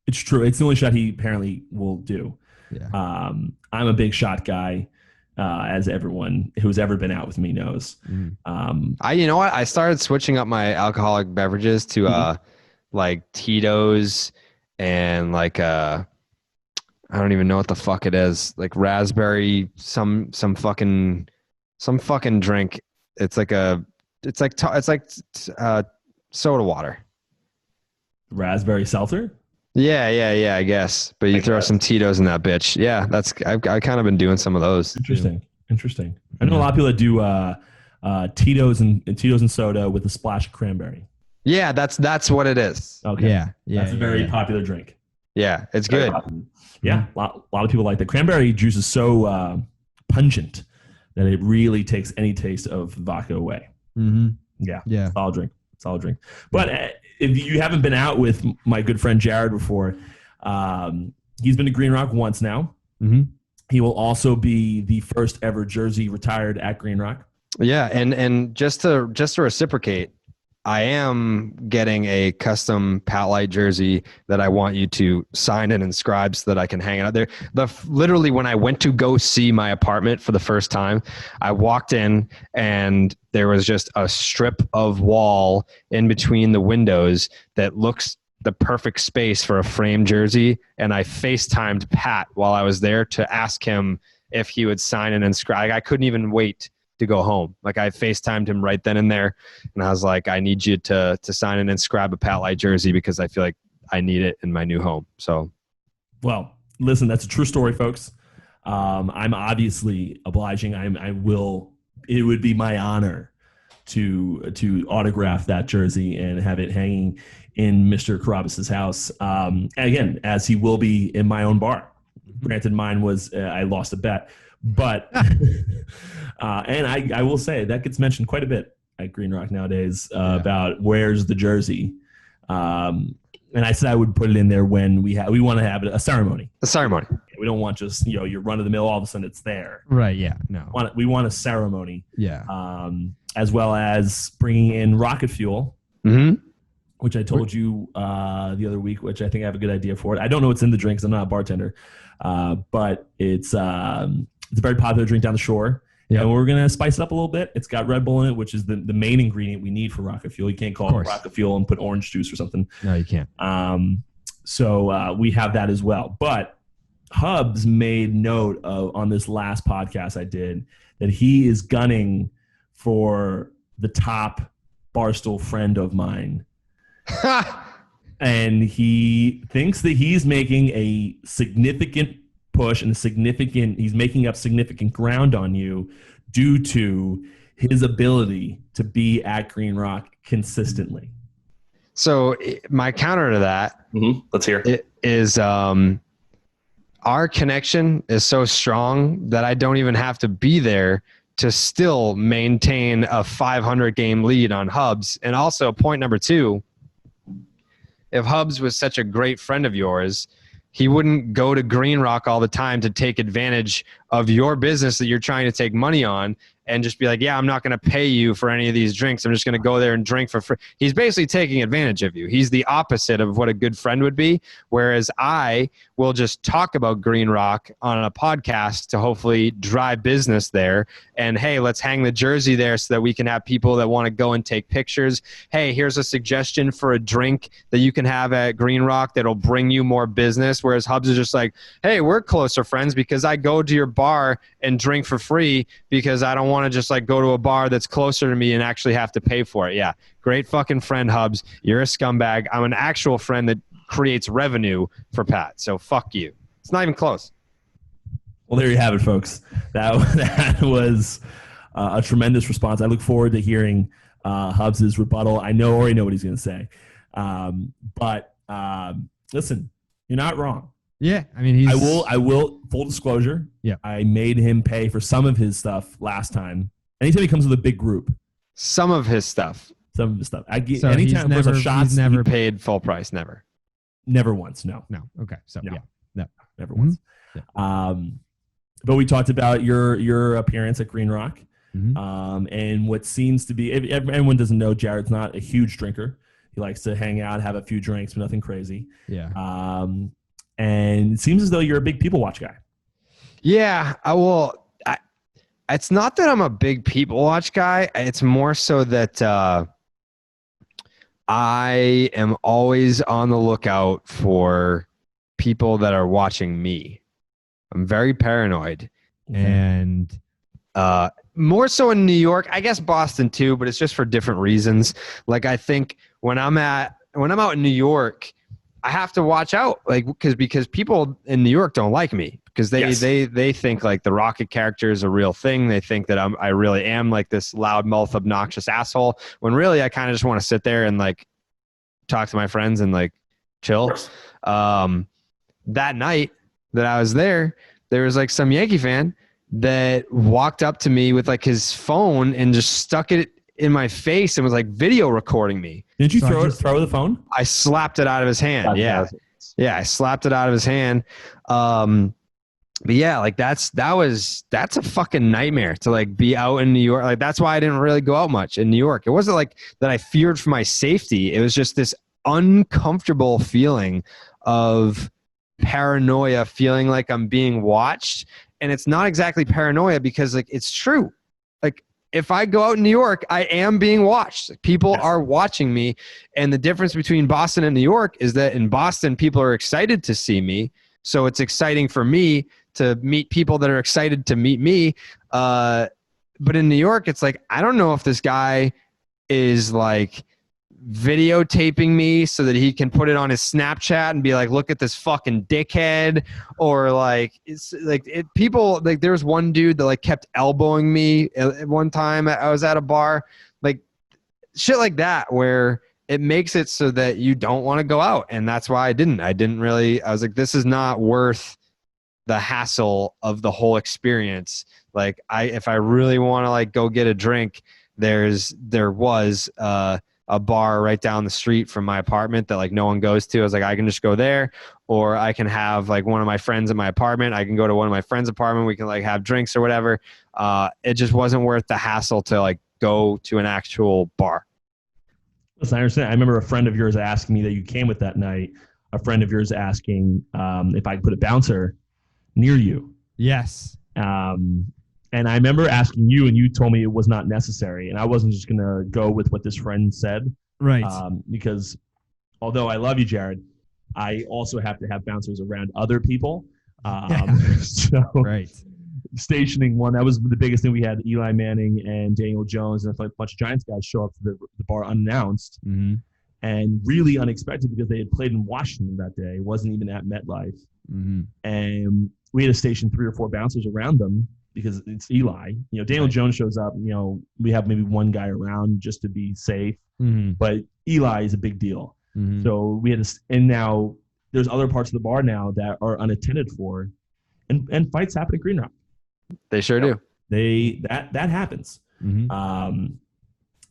It's true. It's the only shot he apparently will do. Yeah. I'm a big shot guy, as everyone who's ever been out with me knows. You know what? I started switching up my alcoholic beverages to like Tito's and like I don't even know what the fuck it is. Like raspberry, some fucking drink. It's like soda water. Raspberry seltzer? Yeah, I guess. But you throw some Tito's in that bitch. Yeah, I've kind of been doing some of those. Interesting. I know a lot of people that do Tito's and soda with a splash of cranberry. Yeah, that's what it is. Okay. Yeah. That's a very popular drink. Yeah, it's good. Yeah, a lot of people like the cranberry juice is so pungent that it really takes any taste of vodka away. Yeah. Solid drink. But if you haven't been out with my good friend Jared before, he's been to Green Rock once now. He will also be the first ever jersey retired at Green Rock. Yeah, and just to reciprocate, I am getting a custom Pat Light jersey that I want you to sign and inscribe so that I can hang it out there. Literally, when I went to go see my apartment for the first time, I walked in and there was just a strip of wall in between the windows that looks the perfect space for a framed jersey. And I FaceTimed Pat while I was there to ask him if he would sign and inscribe. I couldn't even wait to go home. Like I FaceTimed him right then and there. And I was like, I need you to sign and inscribe a Pat Light jersey because I feel like I need it in my new home. So, well, listen, that's a true story, folks. I'm obviously obliging. It would be my honor to autograph that jersey and have it hanging in Mr. Carrabis' house. Again, as he will be in my own bar. Granted, mine was, I lost a bet. But and I will say that gets mentioned quite a bit at Green Rock nowadays about where's the jersey, and I said I would put it in there when we want to have a ceremony. A ceremony. We don't want just your run of the mill. All of a sudden it's there. Right. Yeah. No. We want a ceremony. Yeah. As well as bringing in rocket fuel, which I told you the other week, which I think I have a good idea for it. I don't know what's in the drink because I'm not a bartender, but it's a very popular drink down the shore. Yep. And we're going to spice it up a little bit. It's got Red Bull in it, which is the main ingredient we need for rocket fuel. You can't call it rocket fuel and put orange juice or something. No, you can't. So we have that as well. But Hubs made note of, on this last podcast I did, that he is gunning for the top Barstool friend of mine. And he thinks that he's making a significant push and he's making up significant ground on you due to his ability to be at Green Rock consistently. So my counter to that, let's hear it is our connection is so strong that I don't even have to be there to still maintain a 500 game lead on Hubs. And also point number 2, if Hubs was such a great friend of yours, he wouldn't go to Green Rock all the time to take advantage of your business that you're trying to take money on and just be like, yeah, I'm not going to pay you for any of these drinks. I'm just going to go there and drink for free. He's basically taking advantage of you. He's the opposite of what a good friend would be. Whereas I will just talk about Green Rock on a podcast to hopefully drive business there. And hey, let's hang the jersey there so that we can have people that want to go and take pictures. Hey, here's a suggestion for a drink that you can have at Green Rock that'll bring you more business. Whereas Hubs is just like, hey, we're closer friends because I go to your bar and drink for free because I don't want to just like go to a bar that's closer to me and actually have to pay for it. Yeah. Great fucking friend, Hubs. You're a scumbag. I'm an actual friend that creates revenue for Pat. So fuck you. It's not even close. Well, there you have it, folks. That was a tremendous response. I look forward to hearing Hubs's rebuttal. I already know what he's going to say. But listen, you're not wrong. Yeah, I mean, I will. Full disclosure. Yeah, I made him pay for some of his stuff last time. Anytime he comes with a big group, some of his stuff. Anytime there's a shot, he's never paid full price. Never once. No. Okay. So no. Yeah. No. Never once. Yeah. But we talked about your appearance at Green Rock, Mm-hmm. and what seems to be. If everyone doesn't know, Jared's not a huge drinker. He likes to hang out, have a few drinks, but nothing crazy. Yeah. And it seems as though you're a big people watch guy. Yeah, it's not that I'm a big people watch guy. It's more so that I am always on the lookout for people that are watching me. I'm very paranoid. And more so in New York, I guess Boston too, but it's just for different reasons. Like I think when I'm out in New York, I have to watch out, like because people in New York don't like me because they think like the Rocket character is a real thing. They think that I really am like this loudmouth, obnoxious asshole. When really I kind of just want to sit there and like talk to my friends and like chill. That night that I was there was like some Yankee fan that walked up to me with like his phone and just stuck it in my face and was like video recording me. Didn't you throw the phone? I slapped it out of his hand. Yeah, I slapped it out of his hand. But yeah, like that's a fucking nightmare to like be out in New York. Like that's why I didn't really go out much in New York. It wasn't like that I feared for my safety. It was just this uncomfortable feeling of paranoia, feeling like I'm being watched. And it's not exactly paranoia because like it's true. Like if I go out in New York, I am being watched. People are watching me. And the difference between Boston and New York is that in Boston, people are excited to see me. So it's exciting for me to meet people that are excited to meet me. But in New York, it's like, I don't know if this guy is like videotaping me so that he can put it on his Snapchat and be like, look at this fucking dickhead. Or like, it's like people like there was one dude that like kept elbowing me at one time. I was at a bar, like shit like that, where it makes it so that you don't want to go out. And that's why I was like, this is not worth the hassle of the whole experience. Like if I really want to like go get a drink, there was a bar right down the street from my apartment that like no one goes to. I was like, I can just go there, or I can have like one of my friends in my apartment. I can go to one of my friends' apartment. We can like have drinks or whatever. It just wasn't worth the hassle to like go to an actual bar. Listen, I understand. I remember a friend of yours asking me that you came with that night. A friend of yours asking if I could put a bouncer near you. Yes. And I remember asking you, and you told me it was not necessary. And I wasn't just going to go with what this friend said. Right. Because although I love you, Jared, I also have to have bouncers around other people. So right. Stationing one, that was the biggest thing we had. Eli Manning and Daniel Jones and a bunch of Giants guys show up to the bar unannounced and really unexpected because they had played in Washington that day. It wasn't even at MetLife. And we had to station 3 or 4 bouncers around them because it's Eli. Daniel Jones shows up. We have maybe one guy around just to be safe. But Eli is a big deal. So we had to, and now there's other parts of the bar now that are unattended for, and fights happen at Green Rock. They sure do. That happens.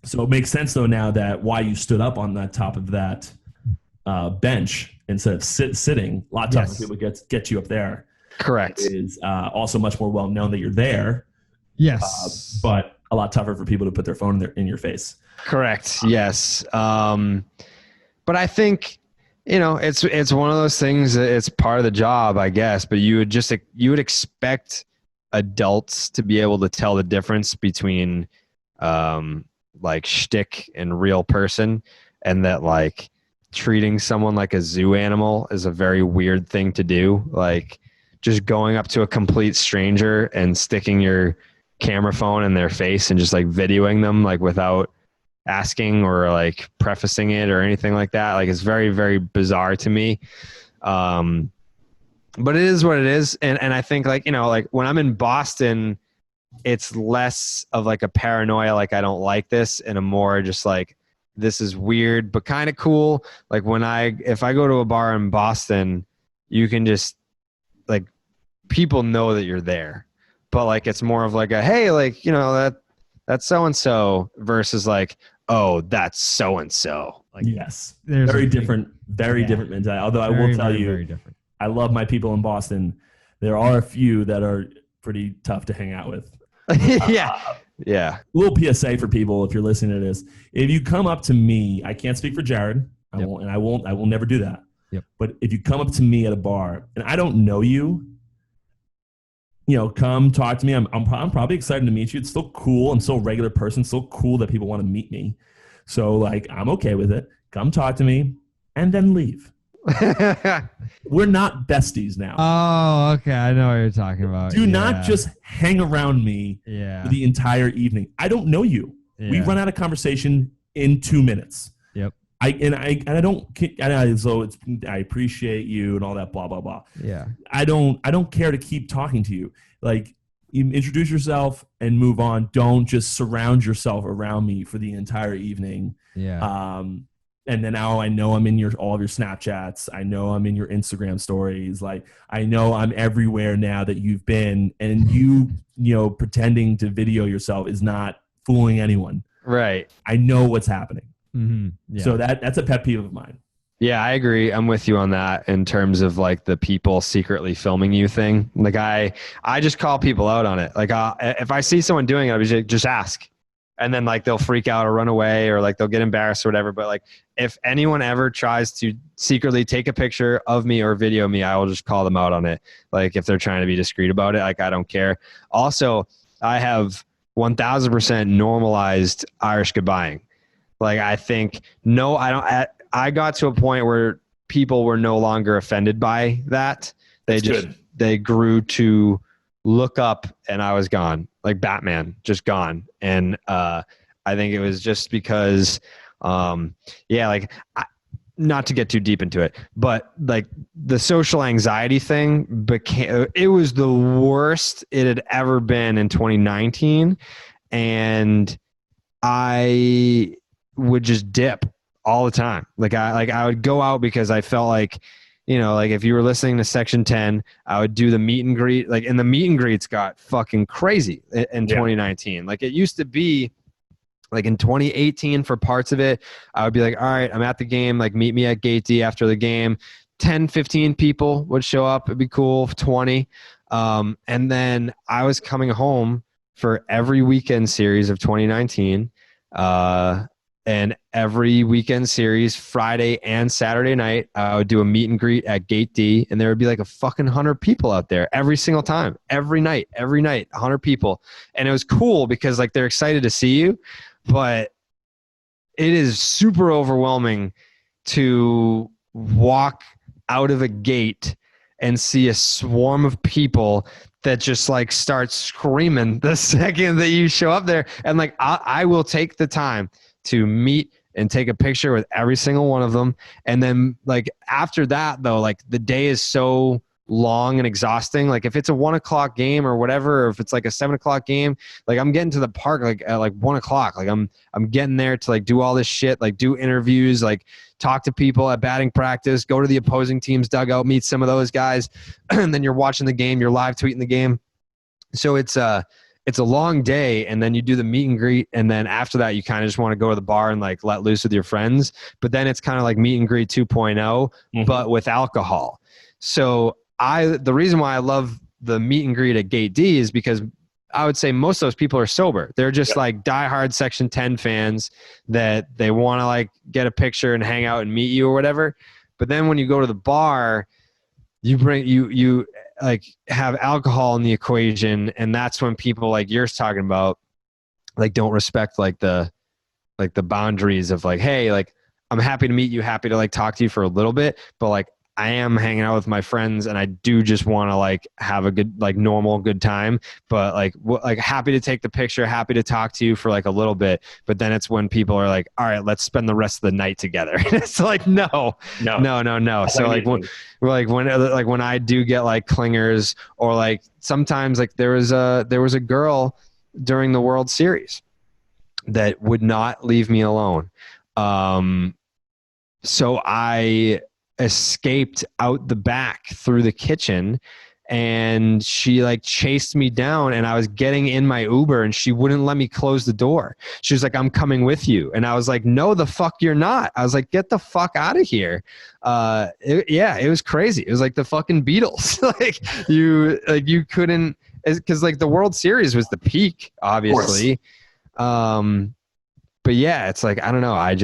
So it makes sense though now that why you stood up on that top of that bench instead of sitting. A lot tougher people get you up there. Correct. It is also much more well known that you're there. Yes. But a lot tougher for people to put their phone in your face. Correct. Yes. But I think, it's one of those things that it's part of the job, I guess, but you would expect adults to be able to tell the difference between like shtick and real person, and that like treating someone like a zoo animal is a very weird thing to do. Like just going up to a complete stranger and sticking your camera phone in their face and just like videoing them like without asking or like prefacing it or anything like that. Like it's very, very bizarre to me. But it is what it is. And I think like when I'm in Boston, it's less of like a paranoia, like I don't like this, and a more just like, this is weird, but kind of cool. Like if I go to a bar in Boston, you can just like, people know that you're there, but like, it's more of like a, hey, like, that's so-and-so versus like, oh, that's so-and-so. Like, yes. Very different mentality. Although I will tell you, very different. I love my people in Boston. There are a few that are pretty tough to hang out with. Yeah. A little PSA for people if you're listening to this. If you come up to me, I can't speak for Jared. I will never do that. Yep. But if you come up to me at a bar and I don't know you, come talk to me. I'm probably excited to meet you. It's still cool. I'm still a regular person. It's still cool that people want to meet me. So like, I'm okay with it. Come talk to me and then leave. We're not besties now. Oh, okay. I know what you're talking about. Do not just hang around me for the entire evening. I don't know you. Yeah. We run out of conversation in 2 minutes. Yep. I appreciate you and all that blah blah blah. Yeah. I don't care to keep talking to you. Like, you introduce yourself and move on. Don't just surround yourself around me for the entire evening. Yeah. And then now I know I'm in all of your Snapchats. I know I'm in your Instagram stories. Like, I know I'm everywhere now that you've been, and you pretending to video yourself is not fooling anyone. Right. I know what's happening. Yeah. So that's a pet peeve of mine. Yeah, I agree. I'm with you on that in terms of like the people secretly filming you thing. Like I just call people out on it. Like if I see someone doing it, I'll be like, just ask. And then like they'll freak out or run away or like they'll get embarrassed or whatever. But like if anyone ever tries to secretly take a picture of me or video me, I will just call them out on it. Like if they're trying to be discreet about it, like I don't care. Also, I have 1000% normalized Irish goodbying. Like I think, no, I don't. I got to a point where people were no longer offended by that. They grew to look up and I was gone, like Batman, just gone. And I think it was just because, not to get too deep into it, but like the social anxiety thing it was the worst it had ever been in 2019. And I would just dip all the time. I would go out because I felt like, like if you were listening to Section 10, I would do the meet and greet. Like, and the meet and greets got fucking crazy in 2019. Like it used to be like in 2018 for parts of it, I would be like, all right, I'm at the game. Like meet me at Gate D after the game. 10, 15 people would show up. It'd be cool. 20. And then I was coming home for every weekend series of 2019. And every weekend series, Friday and Saturday night, I would do a meet and greet at Gate D, and there would be like a fucking 100 people out there every single time, every night, 100 people. And it was cool because like they're excited to see you, but it is super overwhelming to walk out of a gate and see a swarm of people that just like start screaming the second that you show up there. And like, I will take the time to meet and take a picture with every single one of them. And then like after that though, like the day is so long and exhausting. Like if it's a 1 o'clock game or whatever, or if it's like a 7 o'clock game, like I'm getting to the park like at like 1 o'clock. Like I'm getting there to like do all this shit, like do interviews, like talk to people at batting practice, go to the opposing team's dugout, meet some of those guys. And then you're watching the game, you're live tweeting the game. So it's a long day, and then you do the meet and greet, and then after that you kind of just want to go to the bar and like let loose with your friends. But then it's kind of like meet and greet 2.0, but with alcohol. So the reason why I love the meet and greet at Gate D is because I would say most of those people are sober. They're just like diehard Section 10 fans that they want to like get a picture and hang out and meet you or whatever. But then when you go to the bar, you bring you like have alcohol in the equation, and that's when people like you're talking about like don't respect like the boundaries of like, hey, like I'm happy to meet you, happy to like talk to you for a little bit, but like I am hanging out with my friends and I do just want to like have a good, like normal good time, but like happy to take the picture, happy to talk to you for like a little bit. But then it's when people are like, all right, let's spend the rest of the night together. It's like, no. So like when I do get like clingers, or like sometimes like there was a girl during the World Series that would not leave me alone. So I escaped out the back through the kitchen, and she like chased me down, and I was getting in my Uber and she wouldn't let me close the door. She was like, I'm coming with you. And I was like, no, the fuck you're not. I was like, get the fuck out of here. It was crazy. It was like the fucking Beatles. like you couldn't, because like the World Series was the peak, obviously. But yeah, it's like, I don't know. I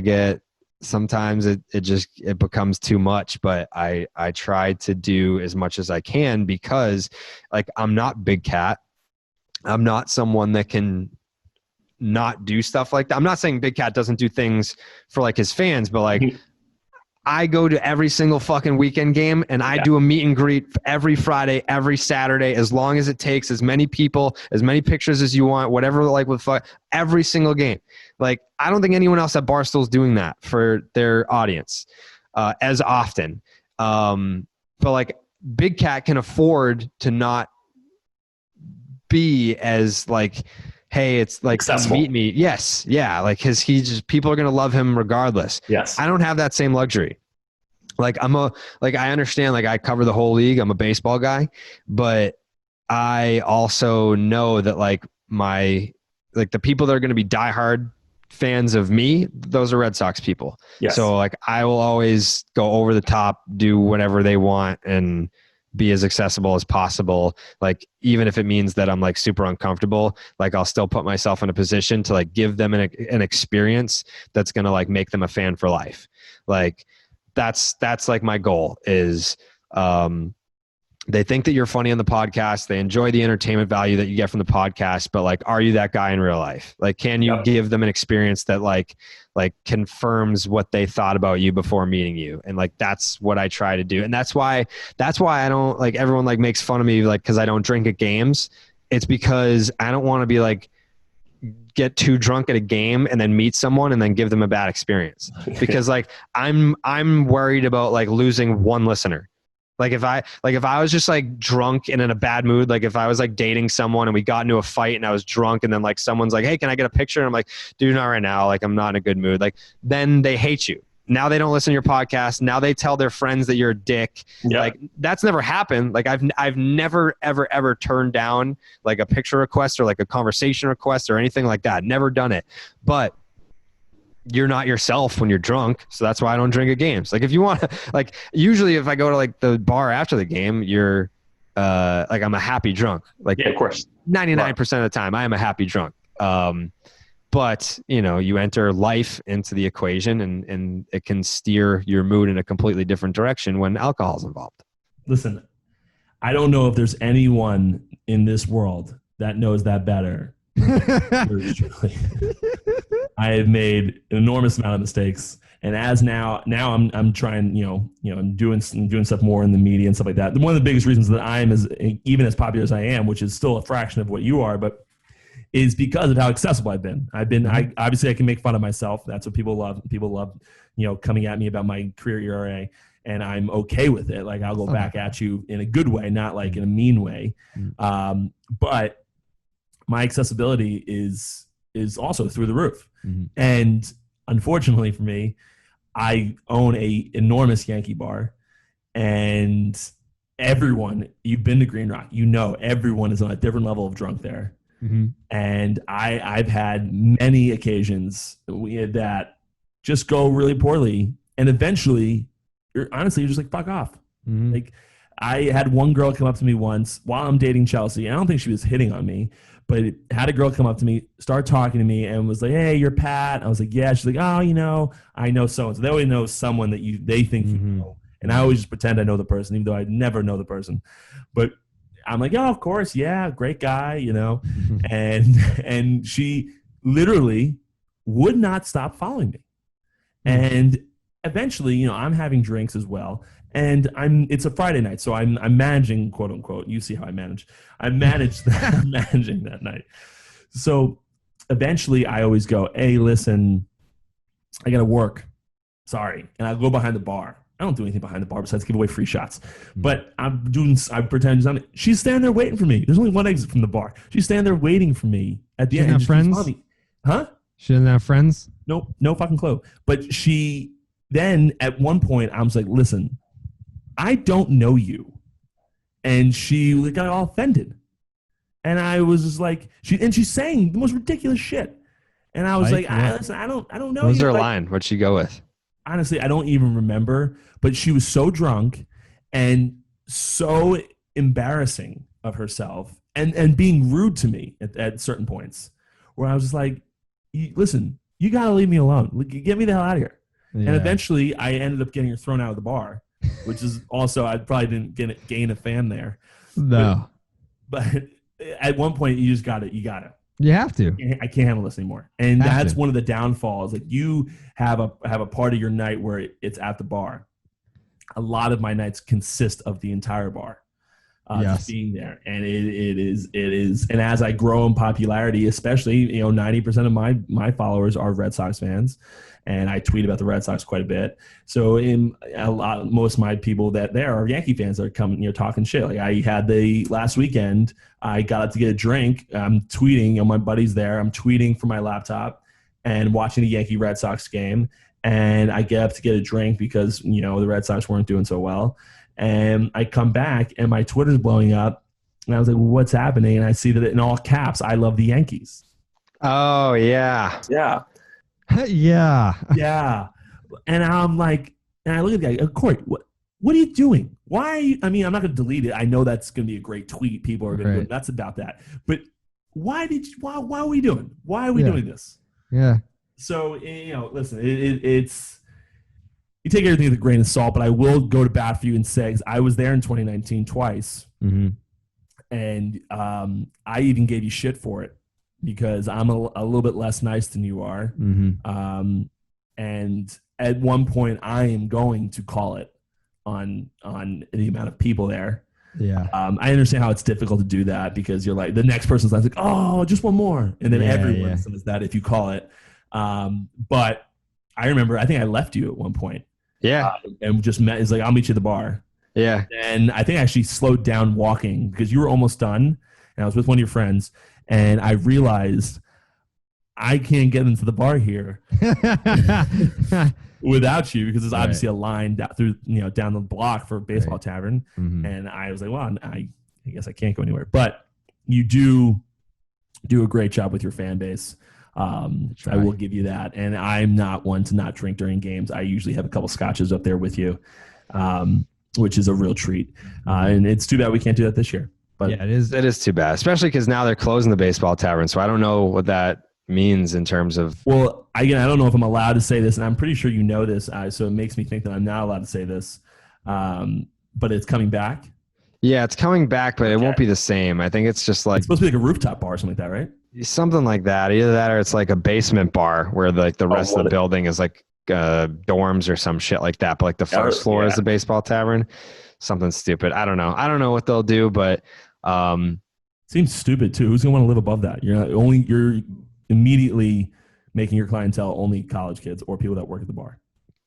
get, sometimes it becomes too much, but I try to do as much as I can, because like I'm not Big Cat. I'm not someone that can not do stuff like that. I'm not saying Big Cat doesn't do things for like his fans, but like I go to every single fucking weekend game, and I do a meet and greet every Friday, every Saturday, as long as it takes, as many people, as many pictures as you want, whatever, like with every single game. Like, I don't think anyone else at Barstool's doing that for their audience as often. But like Big Cat can afford to not be as like, hey, it's like, meet me. Yes. Yeah. Like, cause people are going to love him regardless. Yes. I don't have that same luxury. Like I understand, like I cover the whole league. I'm a baseball guy, but I also know that like the people that are going to be diehard fans of me, those are Red Sox people. Yes. So like I will always go over the top, do whatever they want, and be as accessible as possible. Like, even if it means that I'm like super uncomfortable, like I'll still put myself in a position to like give them an experience that's going to like make them a fan for life. Like that's like my goal is, they think that you're funny on the podcast. They enjoy the entertainment value that you get from the podcast, but like, are you that guy in real life? Like, can you give them an experience that like confirms what they thought about you before meeting you? And like, that's what I try to do. And that's why I don't like, everyone like makes fun of me, like, cause I don't drink at games. It's because I don't want to be like, get too drunk at a game and then meet someone and then give them a bad experience. Because like, I'm worried about like losing one listener. Like if I was just like drunk and in a bad mood, like if I was like dating someone and we got into a fight and I was drunk and then like someone's like, hey, can I get a picture? And I'm like, dude, not right now. Like, I'm not in a good mood. Like, then they hate you. Now they don't listen to your podcast. Now they tell their friends that you're a dick. Yeah. Like, that's never happened. Like I've never, ever turned down like a picture request or like a conversation request or anything like that. Never done it. But you're not yourself when you're drunk. So that's why I don't drink at games. Like, if you want to, like, usually if I go to like the bar after the game, you're like, I'm a happy drunk. Like, yeah, of course, 99% of the time I am a happy drunk. But you know, you enter life into the equation and it can steer your mood in a completely different direction when alcohol's involved. Listen, I don't know if there's anyone in this world that knows that better. I have made an enormous amount of mistakes, and as now I'm trying, I'm doing stuff more in the media and stuff like that. One of the biggest reasons that I'm even as popular as I am, which is still a fraction of what you are, but is because of how accessible I've been. Obviously I can make fun of myself. That's what people love. People love, coming at me about my career ERA, and I'm okay with it. Like I'll go back at you in a good way, not like in a mean way. But my accessibility is also through the roof. And unfortunately for me, I own a enormous Yankee bar, and everyone, you've been to Green Rock, everyone is on a different level of drunk there. And I've had many occasions that just go really poorly, and eventually you're just like, fuck off. Like I had one girl come up to me once while I'm dating Chelsea. I don't think she was hitting on me, but had a girl come up to me, start talking to me, and was like, "Hey, you're Pat." I was like, "Yeah." She's like, "Oh, I know so-and-so." They always know someone that they think you know. And I always just pretend I know the person, even though I never know the person. But I'm like, "Oh, of course, yeah, great guy," and she literally would not stop following me. And eventually, I'm having drinks as well. And it's a Friday night, so I'm managing, quote unquote. You see how I manage. I'm managing that night. So eventually I always go, "Hey, listen, I got to work. Sorry." And I go behind the bar. I don't do anything behind the bar besides give away free shots. But I pretend she's standing there waiting for me. There's only one exit from the bar. She's standing there waiting for me at the end. Have friends? Huh? She doesn't have friends? Nope, no fucking clue. But she then at one point I was like, "Listen, I don't know you." And she got all offended. And I was just like, she's saying the most ridiculous shit. And I was listen, I don't know. What was her line? What'd she go with? Honestly, I don't even remember, but she was so drunk and so embarrassing of herself and being rude to me at certain points where I was just like, "Listen, you got to leave me alone. Get me the hell out of here." Yeah. And eventually I ended up getting her thrown out of the bar, which is also, I probably didn't gain a fan there. No. But at one point you just got it. You have to. I can't handle this anymore. And that's one of the downfalls. Like you have a part of your night where it's at the bar. A lot of my nights consist of the entire bar. Just being there. And it is. And as I grow in popularity, especially, 90% of my followers are Red Sox fans. And I tweet about the Red Sox quite a bit. So most of my people that there are Yankee fans that are coming, talking shit. Like I had last weekend, I got up to get a drink. I'm tweeting, my buddy's there. I'm tweeting from my laptop and watching the Yankee Red Sox game. And I get up to get a drink because, the Red Sox weren't doing so well. And I come back and my Twitter's blowing up. And I was like, "Well, what's happening?" And I see that in all caps, "I love the Yankees." Oh, yeah. Yeah. Yeah. Yeah. And I'm like, and I look at the guy, "Corey, what are you doing? Why are you?" I mean, I'm not going to delete it. I know that's going to be a great tweet. People are going to do it. That's about that. But why are we doing? Why are we doing this? Yeah. So, listen, it's, you take everything with a grain of salt, but I will go to bat for you and say, I was there in 2019 twice. And I even gave you shit for it because I'm a little bit less nice than you are. And at one point I am going to call it on the amount of people there. Yeah. I understand how it's difficult to do that because you're like, the next person's like, "Oh, just one more." And then everyone says that if you call it. But I remember, I think I left you at one point. Yeah. And just met, it's like, "I'll meet you at the bar." Yeah. And I think I actually slowed down walking because you were almost done. And I was with one of your friends. And I realized I can't get into the bar here without you because there's obviously a line down the block for a baseball tavern. And I was like, "Well, I guess I can't go anywhere." But you do a great job with your fan base. I will give you that. And I'm not one to not drink during games. I usually have a couple scotches up there with you, which is a real treat. And it's too bad we can't do that this year. But yeah, it is too bad, especially because now they're closing the baseball tavern. So I don't know what that means in terms of. Well, again, I don't know if I'm allowed to say this, and I'm pretty sure you know this. So it makes me think that I'm not allowed to say this. But it's coming back. Yeah, it's coming back, but it won't be the same. I think it's just like it's supposed to be like a rooftop bar or something like that, right? Something like that. Either that or it's like a basement bar where like the rest of the building is like dorms or some shit like that. But like the first floor is the baseball tavern. Something stupid. I don't know. I don't know what they'll do, but Seems stupid too. Who's gonna want to live above that? You're immediately making your clientele only college kids or people that work at the bar.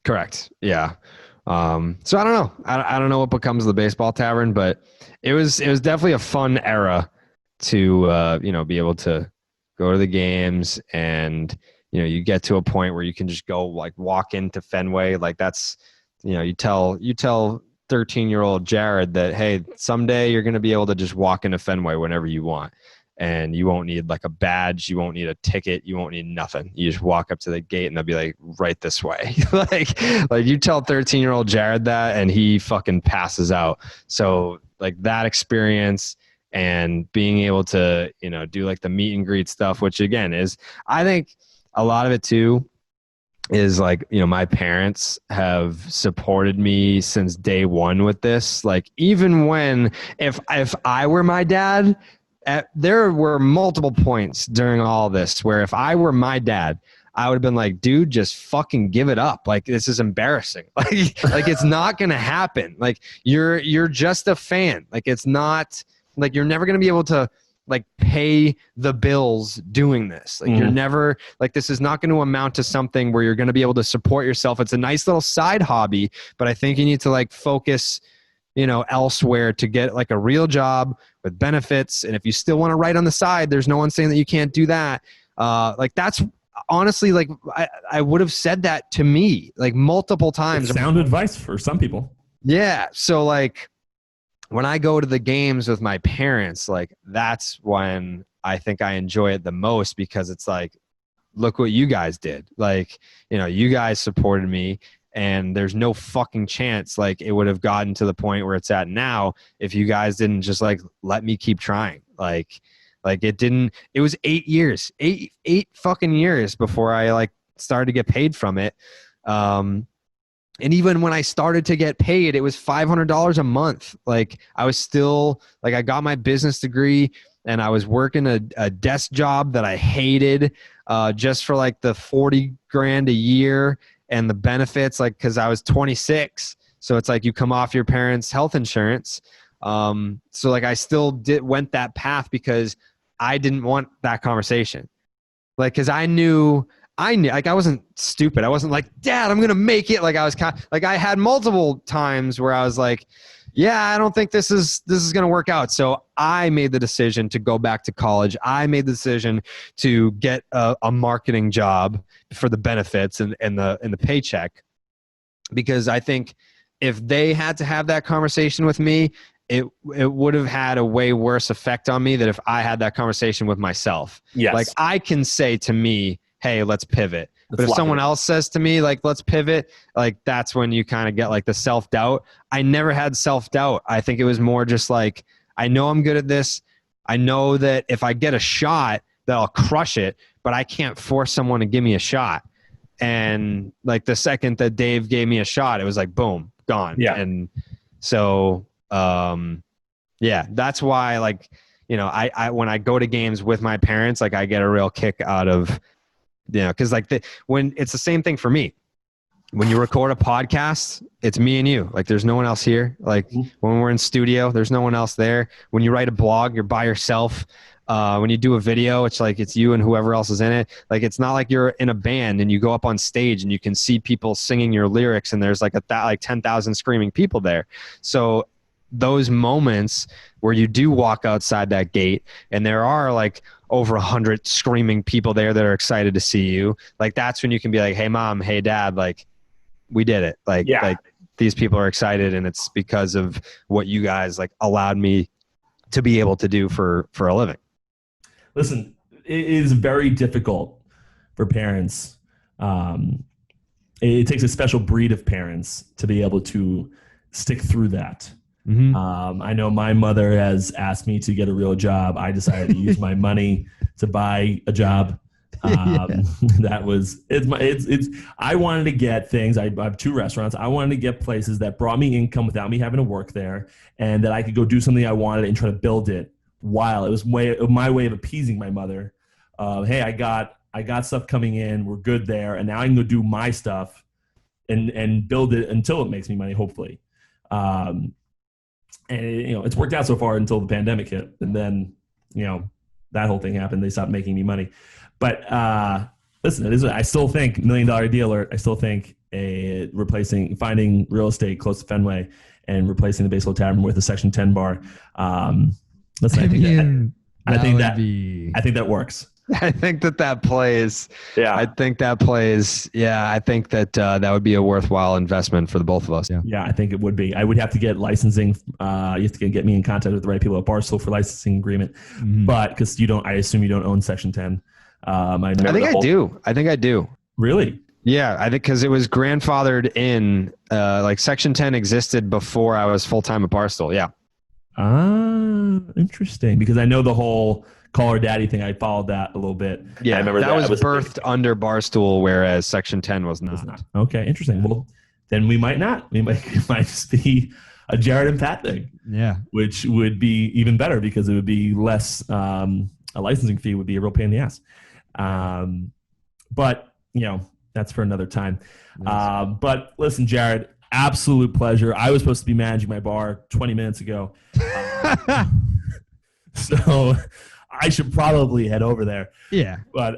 Correct. Yeah. So I don't know. I don't know what becomes of the baseball tavern, but it was definitely a fun era to be able to go to the games, and you get to a point where you can just go like walk into Fenway. Like that's you tell 13-year-old Jared that, hey, someday you're going to be able to just walk into Fenway whenever you want. And you won't need like a badge. You won't need a ticket. You won't need nothing. You just walk up to the gate and they'll be like, right this way. like you tell 13-year-old Jared that and he fucking passes out. So like that experience and being able to, do like the meet and greet stuff, which again is, I think a lot of it too is like, my parents have supported me since day one with this. Like even when, if I were my dad, there were multiple points during all this where if I were my dad, I would have been like, dude, just fucking give it up. Like, this is embarrassing. Like it's not going to happen. Like you're just a fan. Like, it's not like, you're never going to be able to like pay the bills doing this. Like you're never like, this is not going to amount to something where you're going to be able to support yourself. It's a nice little side hobby, but I think you need to like focus elsewhere to get like a real job with benefits. And if you still want to write on the side, there's no one saying that you can't do that. Like that's honestly, like I would have said that to me like multiple times. It's sound advice for some people. Yeah. So like when I go to the games with my parents, like that's when I think I enjoy it the most, because it's like, look what you guys did. Like, you guys supported me. And there's no fucking chance like it would have gotten to the point where it's at now if you guys didn't just like let me keep trying. Like it didn't. It was 8 years, eight fucking years before I like started to get paid from it. And even when I started to get paid, it was $500 a month. Like I was still like, I got my business degree and I was working a desk job that I hated just for like the 40 grand a year. And the benefits, like, cause I was 26. So it's like you come off your parents' health insurance. So like I still went that path because I didn't want that conversation. Like, cause I knew like I wasn't stupid. I wasn't like, Dad, I'm going to make it. Like I was like, I had multiple times where I was like, yeah, I don't think this is going to work out. So I made the decision to go back to college. I made the decision to get a marketing job for the benefits and the paycheck, because I think if they had to have that conversation with me, it would have had a way worse effect on me than if I had that conversation with myself. Yes. Like I can say to me, hey, let's pivot. But if someone else says to me, like, let's pivot, like that's when you kind of get like the self-doubt. I never had self-doubt. I think it was more just like, I know I'm good at this. I know that if I get a shot that I'll crush it, but I can't force someone to give me a shot. And like the second that Dave gave me a shot, it was like, boom, gone. Yeah. And so, yeah, that's why like, I when I go to games with my parents, like I get a real kick out of, because like when it's the same thing for me, when you record a podcast, it's me and you. Like there's no one else here. Like when we're in studio, there's no one else there. When you write a blog, you're by yourself. When you do a video, it's like it's you and whoever else is in it. Like it's not like you're in a band and you go up on stage and you can see people singing your lyrics and there's like 10,000 screaming people there. So those moments where you do walk outside that gate and there are like over 100 screaming people there that are excited to see you, like that's when you can be like, hey mom, hey dad, like we did it. Like, yeah. Like these people are excited and it's because of what you guys like allowed me to be able to do for a living. Listen, it is very difficult for parents. It takes a special breed of parents to be able to stick through that. Mm-hmm. I know my mother has asked me to get a real job. I decided to use my money to buy a job. That was I wanted to get things. I have 2 restaurants. I wanted to get places that brought me income without me having to work there, and that I could go do something I wanted and try to build it. While it was my way of appeasing my mother. Hey, I got stuff coming in. We're good there, and now I can go do my stuff and build it until it makes me money, hopefully. And it's worked out so far until the pandemic hit, and then that whole thing happened. They stopped making any money. But listen, I still think $1 million deal alert. I still think finding real estate close to Fenway and replacing the Baseball Tavern with a Section 10 bar. Listen, I think that works. I think that plays. Yeah. I think that plays. Yeah. I think that that would be a worthwhile investment for the both of us. Yeah. Yeah, I think it would be. I would have to get licensing. You have to get me in contact with the right people at Barstool for licensing agreement. Mm-hmm. But because I assume you don't own Section 10. I think I do. Really? Yeah, I think because it was grandfathered in. Like Section 10 existed before I was full time at Barstool. Yeah. Interesting. Because I know the whole Call Her Daddy thing. I followed that a little bit. Yeah, I remember that was birthed under Barstool, whereas Section 10 was not. Okay, interesting. Well, then we might not. It might just be a Jared and Pat thing. Yeah, which would be even better because it would be less. A licensing fee would be a real pain in the ass. But that's for another time. Yes. But listen, Jared, absolute pleasure. I was supposed to be managing my bar 20 minutes ago, so I should probably head over there. Yeah. But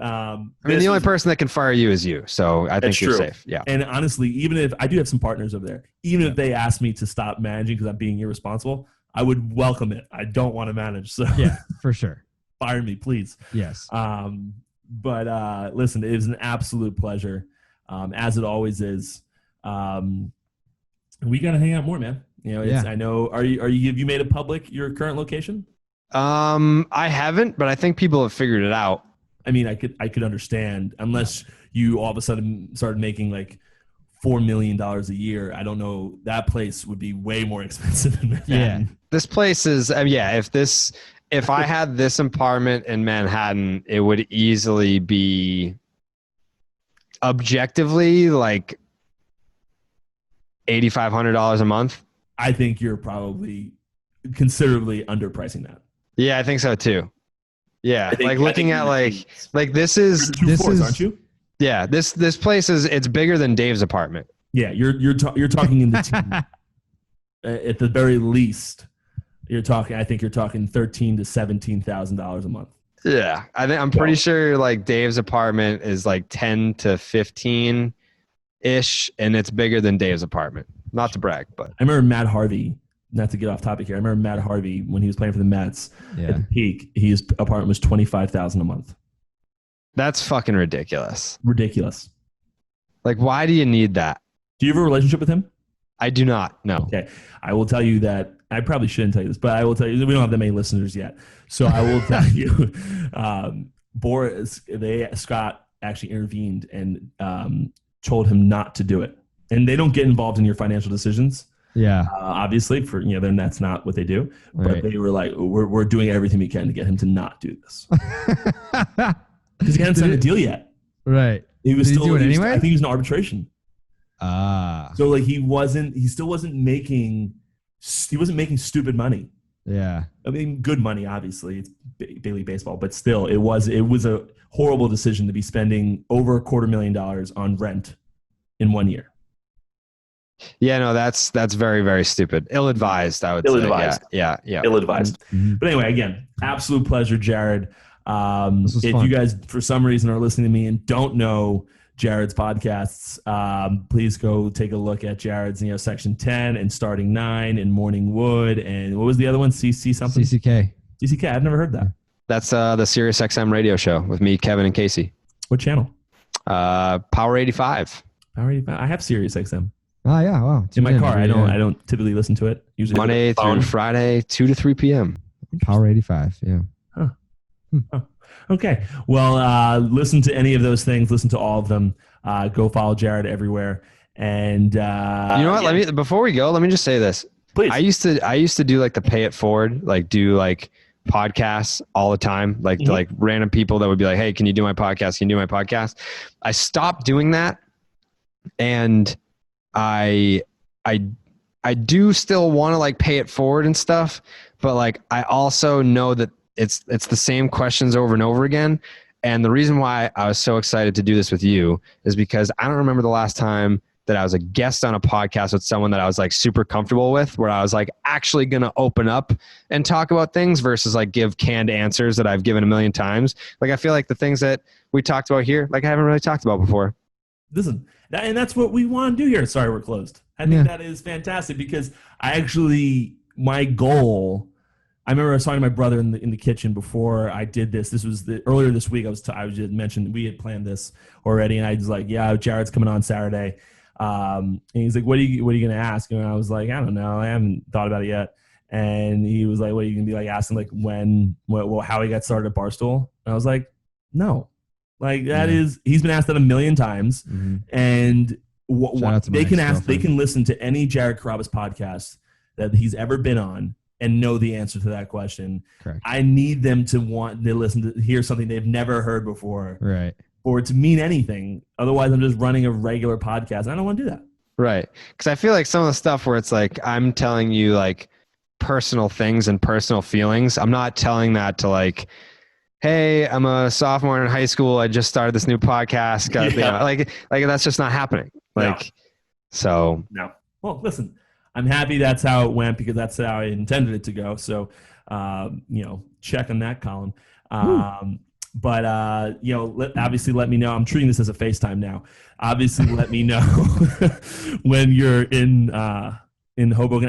the only person that can fire you is you. So I think you're safe. Yeah. And honestly, even if I do have some partners over there, even if they ask me to stop managing because I'm being irresponsible, I would welcome it. I don't want to manage. So yeah, for sure. Fire me, please. Yes. But listen, it was an absolute pleasure, as it always is. We got to hang out more, man. I know. Have you made it public your current location? I haven't, but I think people have figured it out. I mean, I could understand unless you all of a sudden started making like $4 million a year. I don't know. That place would be way more expensive than Manhattan. Yeah. This place is, if I had this apartment in Manhattan, it would easily be objectively like $8,500 a month. I think you're probably considerably underpricing that. Yeah, I think so too. Yeah, looking at this is aren't you? Yeah, this place it's bigger than Dave's apartment. Yeah, you're talking in the team. At the very least, I think you're talking $13,000 to $17,000 a month. Yeah, I'm pretty sure like Dave's apartment is like 10 to 15 ish, and it's bigger than Dave's apartment. Not to brag, but I remember Matt Harvey. Not to get off topic here, I remember Matt Harvey when he was playing for the Mets. At the peak, his apartment was $25,000 a month. That's fucking ridiculous. Ridiculous. Like, why do you need that? Do you have a relationship with him? I do not. No. Okay, I will tell you that. I probably shouldn't tell you this, but I will tell you we don't have that many listeners yet. So I will tell you, Scott actually intervened and told him not to do it. And they don't get involved in your financial decisions. Yeah. Obviously, then that's not what they do. But They were like, we're doing everything we can to get him to not do this because he hadn't signed a deal yet. Right. He was still doing it anyway. I think he was in arbitration. So like he still wasn't making stupid money. Yeah. I mean, good money, obviously. It's daily baseball, but still, it was a horrible decision to be spending over $250,000 on rent in 1 year. Yeah, no, that's very, very stupid. Ill-advised, I would say. Ill-advised. Yeah. Ill-advised. Mm-hmm. But anyway, again, absolute pleasure, Jared. If fun. You guys, for some reason, are listening to me and don't know Jared's podcasts, please go take a look at Jared's, Section 10 and Starting 9 and Morning Wood. And what was the other one? CC something? CCK. CCK. I've never heard that. That's the Sirius XM radio show with me, Kevin, and Casey. What channel? Power 85. Power 85. I have Sirius XM. Oh yeah, wow. In my car. I don't typically listen to it. Usually Monday through Friday, 2 to 3 p.m. Power 85. Yeah. Huh. Oh. Okay. Well, listen to any of those things. Listen to all of them. Go follow Jared everywhere. And you know what? Before we go, let me just say this. Please. I used to do like the pay it forward, like do like podcasts all the time, like to like random people that would be like, "Hey, can you do my podcast? Can you do my podcast?" I stopped doing that, and I do still want to like pay it forward and stuff, but like I also know that it's the same questions over and over again. And the reason why I was so excited to do this with you is because I don't remember the last time that I was a guest on a podcast with someone that I was like super comfortable with, where I was like actually going to open up and talk about things versus like give canned answers that I've given a million times. Like I feel like the things that we talked about here, like I haven't really talked about before. Listen, and that's what we want to do here. Sorry, we're closed. I think that is fantastic because my goal. I remember I was talking to my brother in the kitchen before I did this. This was earlier this week. I was just mentioned we had planned this already, and I was like, "Yeah, Jared's coming on Saturday." And he's like, "What are you going to ask?" And I was like, "I don't know. I haven't thought about it yet." And he was like, "What are you going to be like asking like how he got started at Barstool?" And I was like, "No, like that is he's been asked that a million times, and they can listen to any Jared Carrabis podcast that he's ever been on." And know the answer to that question. Correct. I need them to want to listen to hear something they've never heard before, right? For it to mean anything. Otherwise, I'm just running a regular podcast. I don't want to do that, right? Because I feel like some of the stuff where it's like I'm telling you like personal things and personal feelings. I'm not telling that to like, hey, I'm a sophomore in high school. I just started this new podcast. You know, like that's just not happening. Like, so no. Well, listen. I'm happy that's how it went because that's how I intended it to go. So, check on that column. But, obviously let me know. I'm treating this as a FaceTime now. Obviously let me know when you're in Hoboken.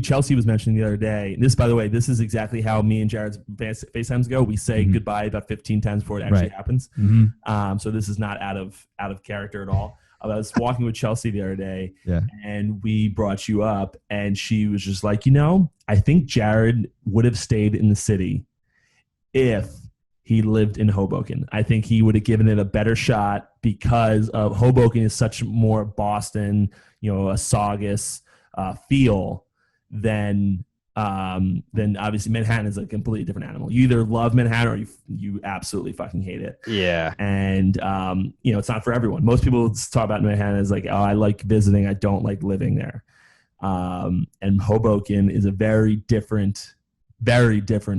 Chelsea was mentioning the other day. This, by the way, this is exactly how me and Jared's FaceTimes go. We say goodbye about 15 times before it actually happens. So this is not out of character at all. I was walking with Chelsea the other day, and we brought you up, and she was just like, I think Jared would have stayed in the city if he lived in Hoboken. I think he would have given it a better shot because of Hoboken is such more Boston, a Saugus feel than obviously Manhattan is a completely different animal. You either love Manhattan or you absolutely fucking hate it. Yeah. And, it's not for everyone. Most people talk about Manhattan as like, oh, I like visiting. I don't like living there. And Hoboken is a very different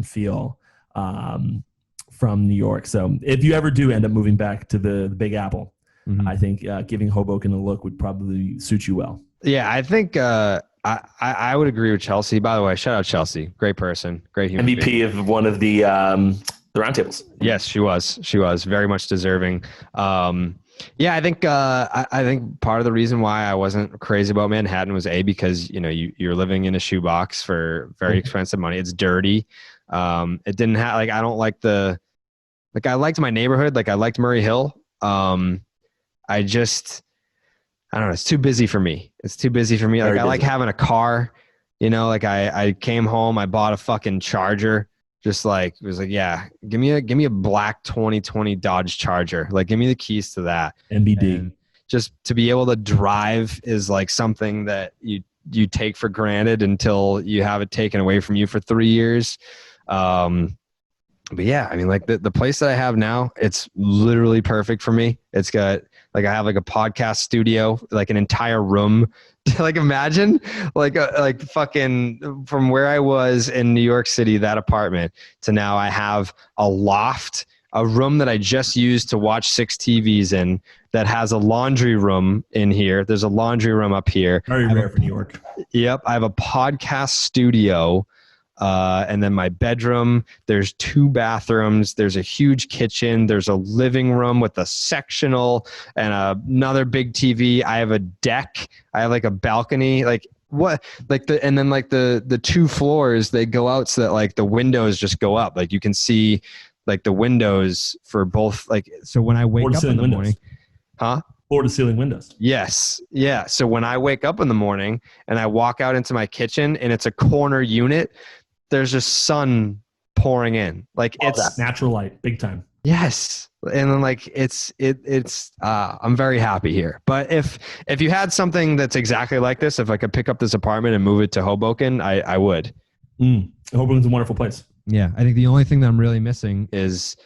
feel from New York. So if you ever do end up moving back to the Big Apple, I think giving Hoboken a look would probably suit you well. Yeah, I think I would agree with Chelsea. By the way, shout out Chelsea. Great person. Great human MVP being. of one of the roundtables. Yes, she was. She was very much deserving. I think part of the reason why I wasn't crazy about Manhattan was because you're living in a shoebox for very expensive money. It's dirty. It didn't have I don't like I liked my neighborhood. I liked Murray Hill. I don't know. It's too busy for me. I like having a car, I came home, I bought a fucking Charger. Just it was give me a black 2020 Dodge Charger. Give me the keys to that. MBD. And just to be able to drive is something that you take for granted until you have it taken away from you for 3 years. But yeah, the place that I have now, it's literally perfect for me. It's got I have a podcast studio, an entire room. Imagine fucking from where I was in New York City, that apartment, to now I have a loft, a room that I just used to watch 6 TVs in, that has a laundry room in here. There's a laundry room up here. Very rare for New York. Yep. I have a podcast studio. And then my bedroom, there's 2 bathrooms, there's a huge kitchen, there's a living room with a sectional and another big TV. I have a deck. I have a balcony, the 2 floors, they go out so that the windows just go up. You can see the windows for both. So when I wake up in the morning, floor to ceiling windows. Yes. Yeah. So when I wake up in the morning and I walk out into my kitchen and it's a corner unit, there's just sun pouring in. It's natural light, big time. Yes. And then it's I'm very happy here. But if you had something that's exactly like this, if I could pick up this apartment and move it to Hoboken, I would. Hoboken's a wonderful place. Yeah. I think the only thing that I'm really missing is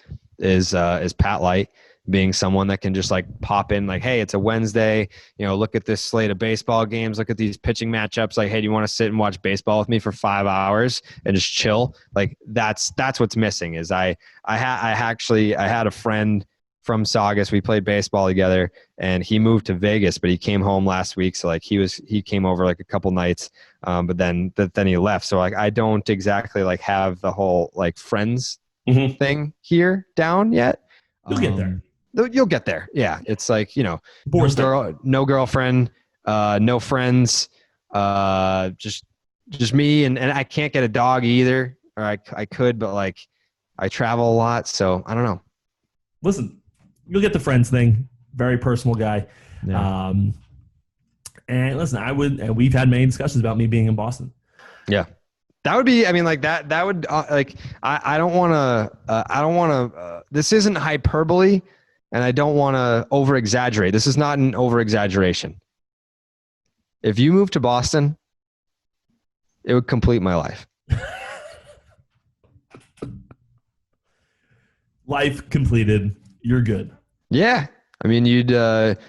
Pat Light being someone that can just pop in, hey, it's a Wednesday, look at this slate of baseball games, look at these pitching matchups. Hey, do you want to sit and watch baseball with me for 5 hours and just chill? That's what's missing. Is I had a friend from Saugus. We played baseball together, and he moved to Vegas, but he came home last week. So like he came over like a couple nights, but then he left. So like I don't exactly like have the whole like friends thing here down yet. You'll get there. You'll get there. Yeah, it's like no girlfriend, no friends, just me, and I can't get a dog either. Or I could, but like I travel a lot, so I don't know. Listen, you'll get the friends thing. Very personal guy. Yeah. And listen, and we've had many discussions about me being in Boston. Yeah. That would be, I mean, like that would like, I don't want to, this isn't hyperbole, and I don't want to over exaggerate. This is not an over exaggeration. If you moved to Boston, it would complete my life. Life completed. You're good. Yeah. I mean, you'd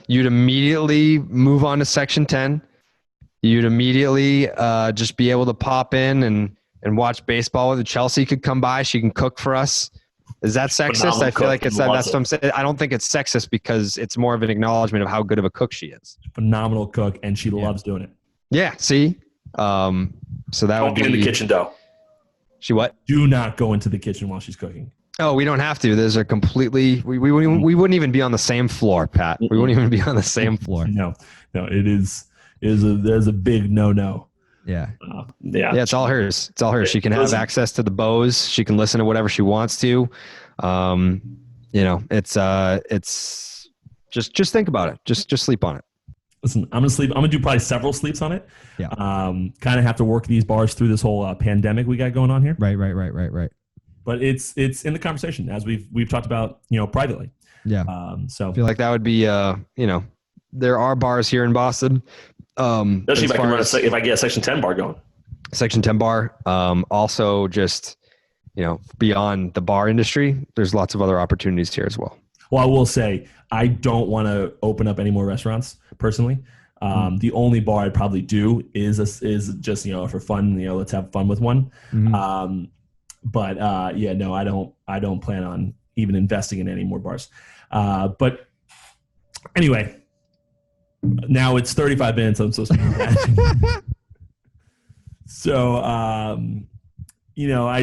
immediately move on to Section 10. You'd immediately just be able to pop in and watch baseball with Chelsea could come by. She can cook for us. Is that sexist? I feel like that's what I'm saying. I don't think it's sexist because it's more of an acknowledgement of how good of a cook she is. Phenomenal cook, and she loves doing it. Yeah. See? So that would be in the kitchen, though. She what? Do not go into the kitchen while she's cooking. Oh, we don't have to. There's a completely. We wouldn't even be on the same floor, Pat. We wouldn't even be on the same floor. No. There's a big no. Yeah. Yeah. It's all hers. It's all hers. She can have access to the Bose. She can listen to whatever she wants to. It's just think about it. Just sleep on it. Listen, I'm gonna sleep. I'm gonna do probably several sleeps on it. Yeah. Kind of have to work these bars through this whole pandemic we got going on here. Right. But it's in the conversation as we've talked about, privately. Yeah. So I feel like that would be, there are bars here in Boston. Especially if I get a Section 10 bar going. Section 10 bar. Also just, beyond the bar industry, there's lots of other opportunities here as well. Well, I will say I don't want to open up any more restaurants personally. The only bar I'd probably do is just, for fun, let's have fun with one. Mm-hmm. But no, I don't plan on even investing in any more bars. But anyway, now it's 35 minutes. I'm supposed to be So, I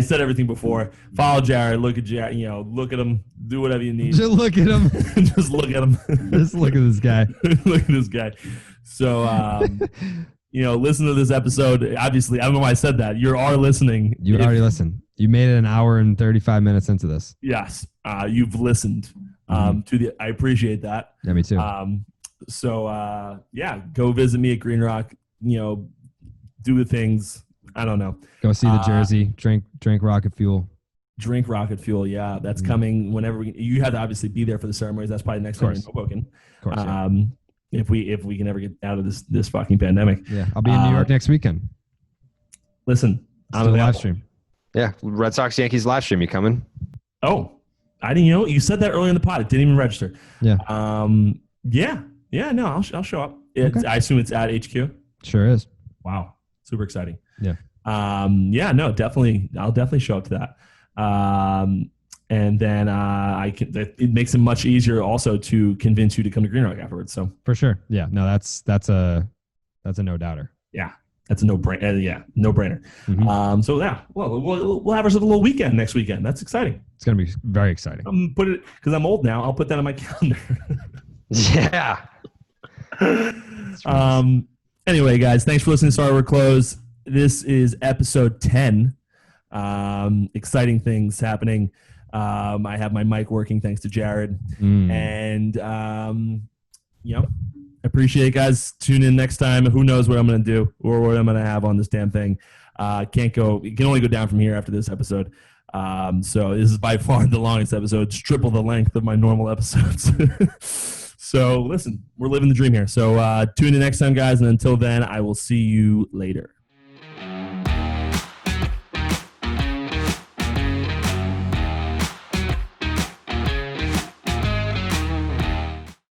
said everything before. Follow Jared. Look at Jared. Look at him. Do whatever you need. Just look at him. Just look at him. Just look at this guy. Look at this guy. So, listen to this episode. Obviously, I don't know why I said that. You are listening. You already listened. You made it an hour and 35 minutes into this. Yes. You've listened I appreciate that. Yeah, me too. Go visit me at Green Rock, do the things. I don't know. Go see the jersey, drink Rocket Fuel. Drink Rocket Fuel. Yeah. That's coming whenever you have to obviously be there for the ceremonies. That's probably next time in Hoboken. Of course. Yeah. If we can ever get out of this fucking pandemic. Yeah. I'll be in New York next weekend. Listen, I'm on a live stream. Yeah. Red Sox Yankees live stream. You coming? Oh, I didn't, you said that earlier in the pod. It didn't even register. Yeah. No, I'll show up. Okay. I assume it's at HQ. Sure is. Wow. Super exciting. Yeah. Definitely. I'll definitely show up to that. And then it makes it much easier also to convince you to come to Green Rock afterwards. So for sure. Yeah. No, that's a no doubter. Yeah. That's a no-brainer. No-brainer. Mm-hmm. We'll have ourselves a little weekend next weekend. That's exciting. It's going to be very exciting. Put it because I'm old now. I'll put that on my calendar. Yeah. Anyway, guys, thanks for listening to Sorry We're Closed. This is episode 10. Exciting things happening. I have my mic working thanks to Jared. And, appreciate it, guys. Tune in next time. Who knows what I'm going to do or what I'm going to have on this damn thing. It can only go down from here after this episode. So this is by far the longest episode. It's triple the length of my normal episodes. So listen, we're living the dream here. So tune in next time, guys. And until then, I will see you later.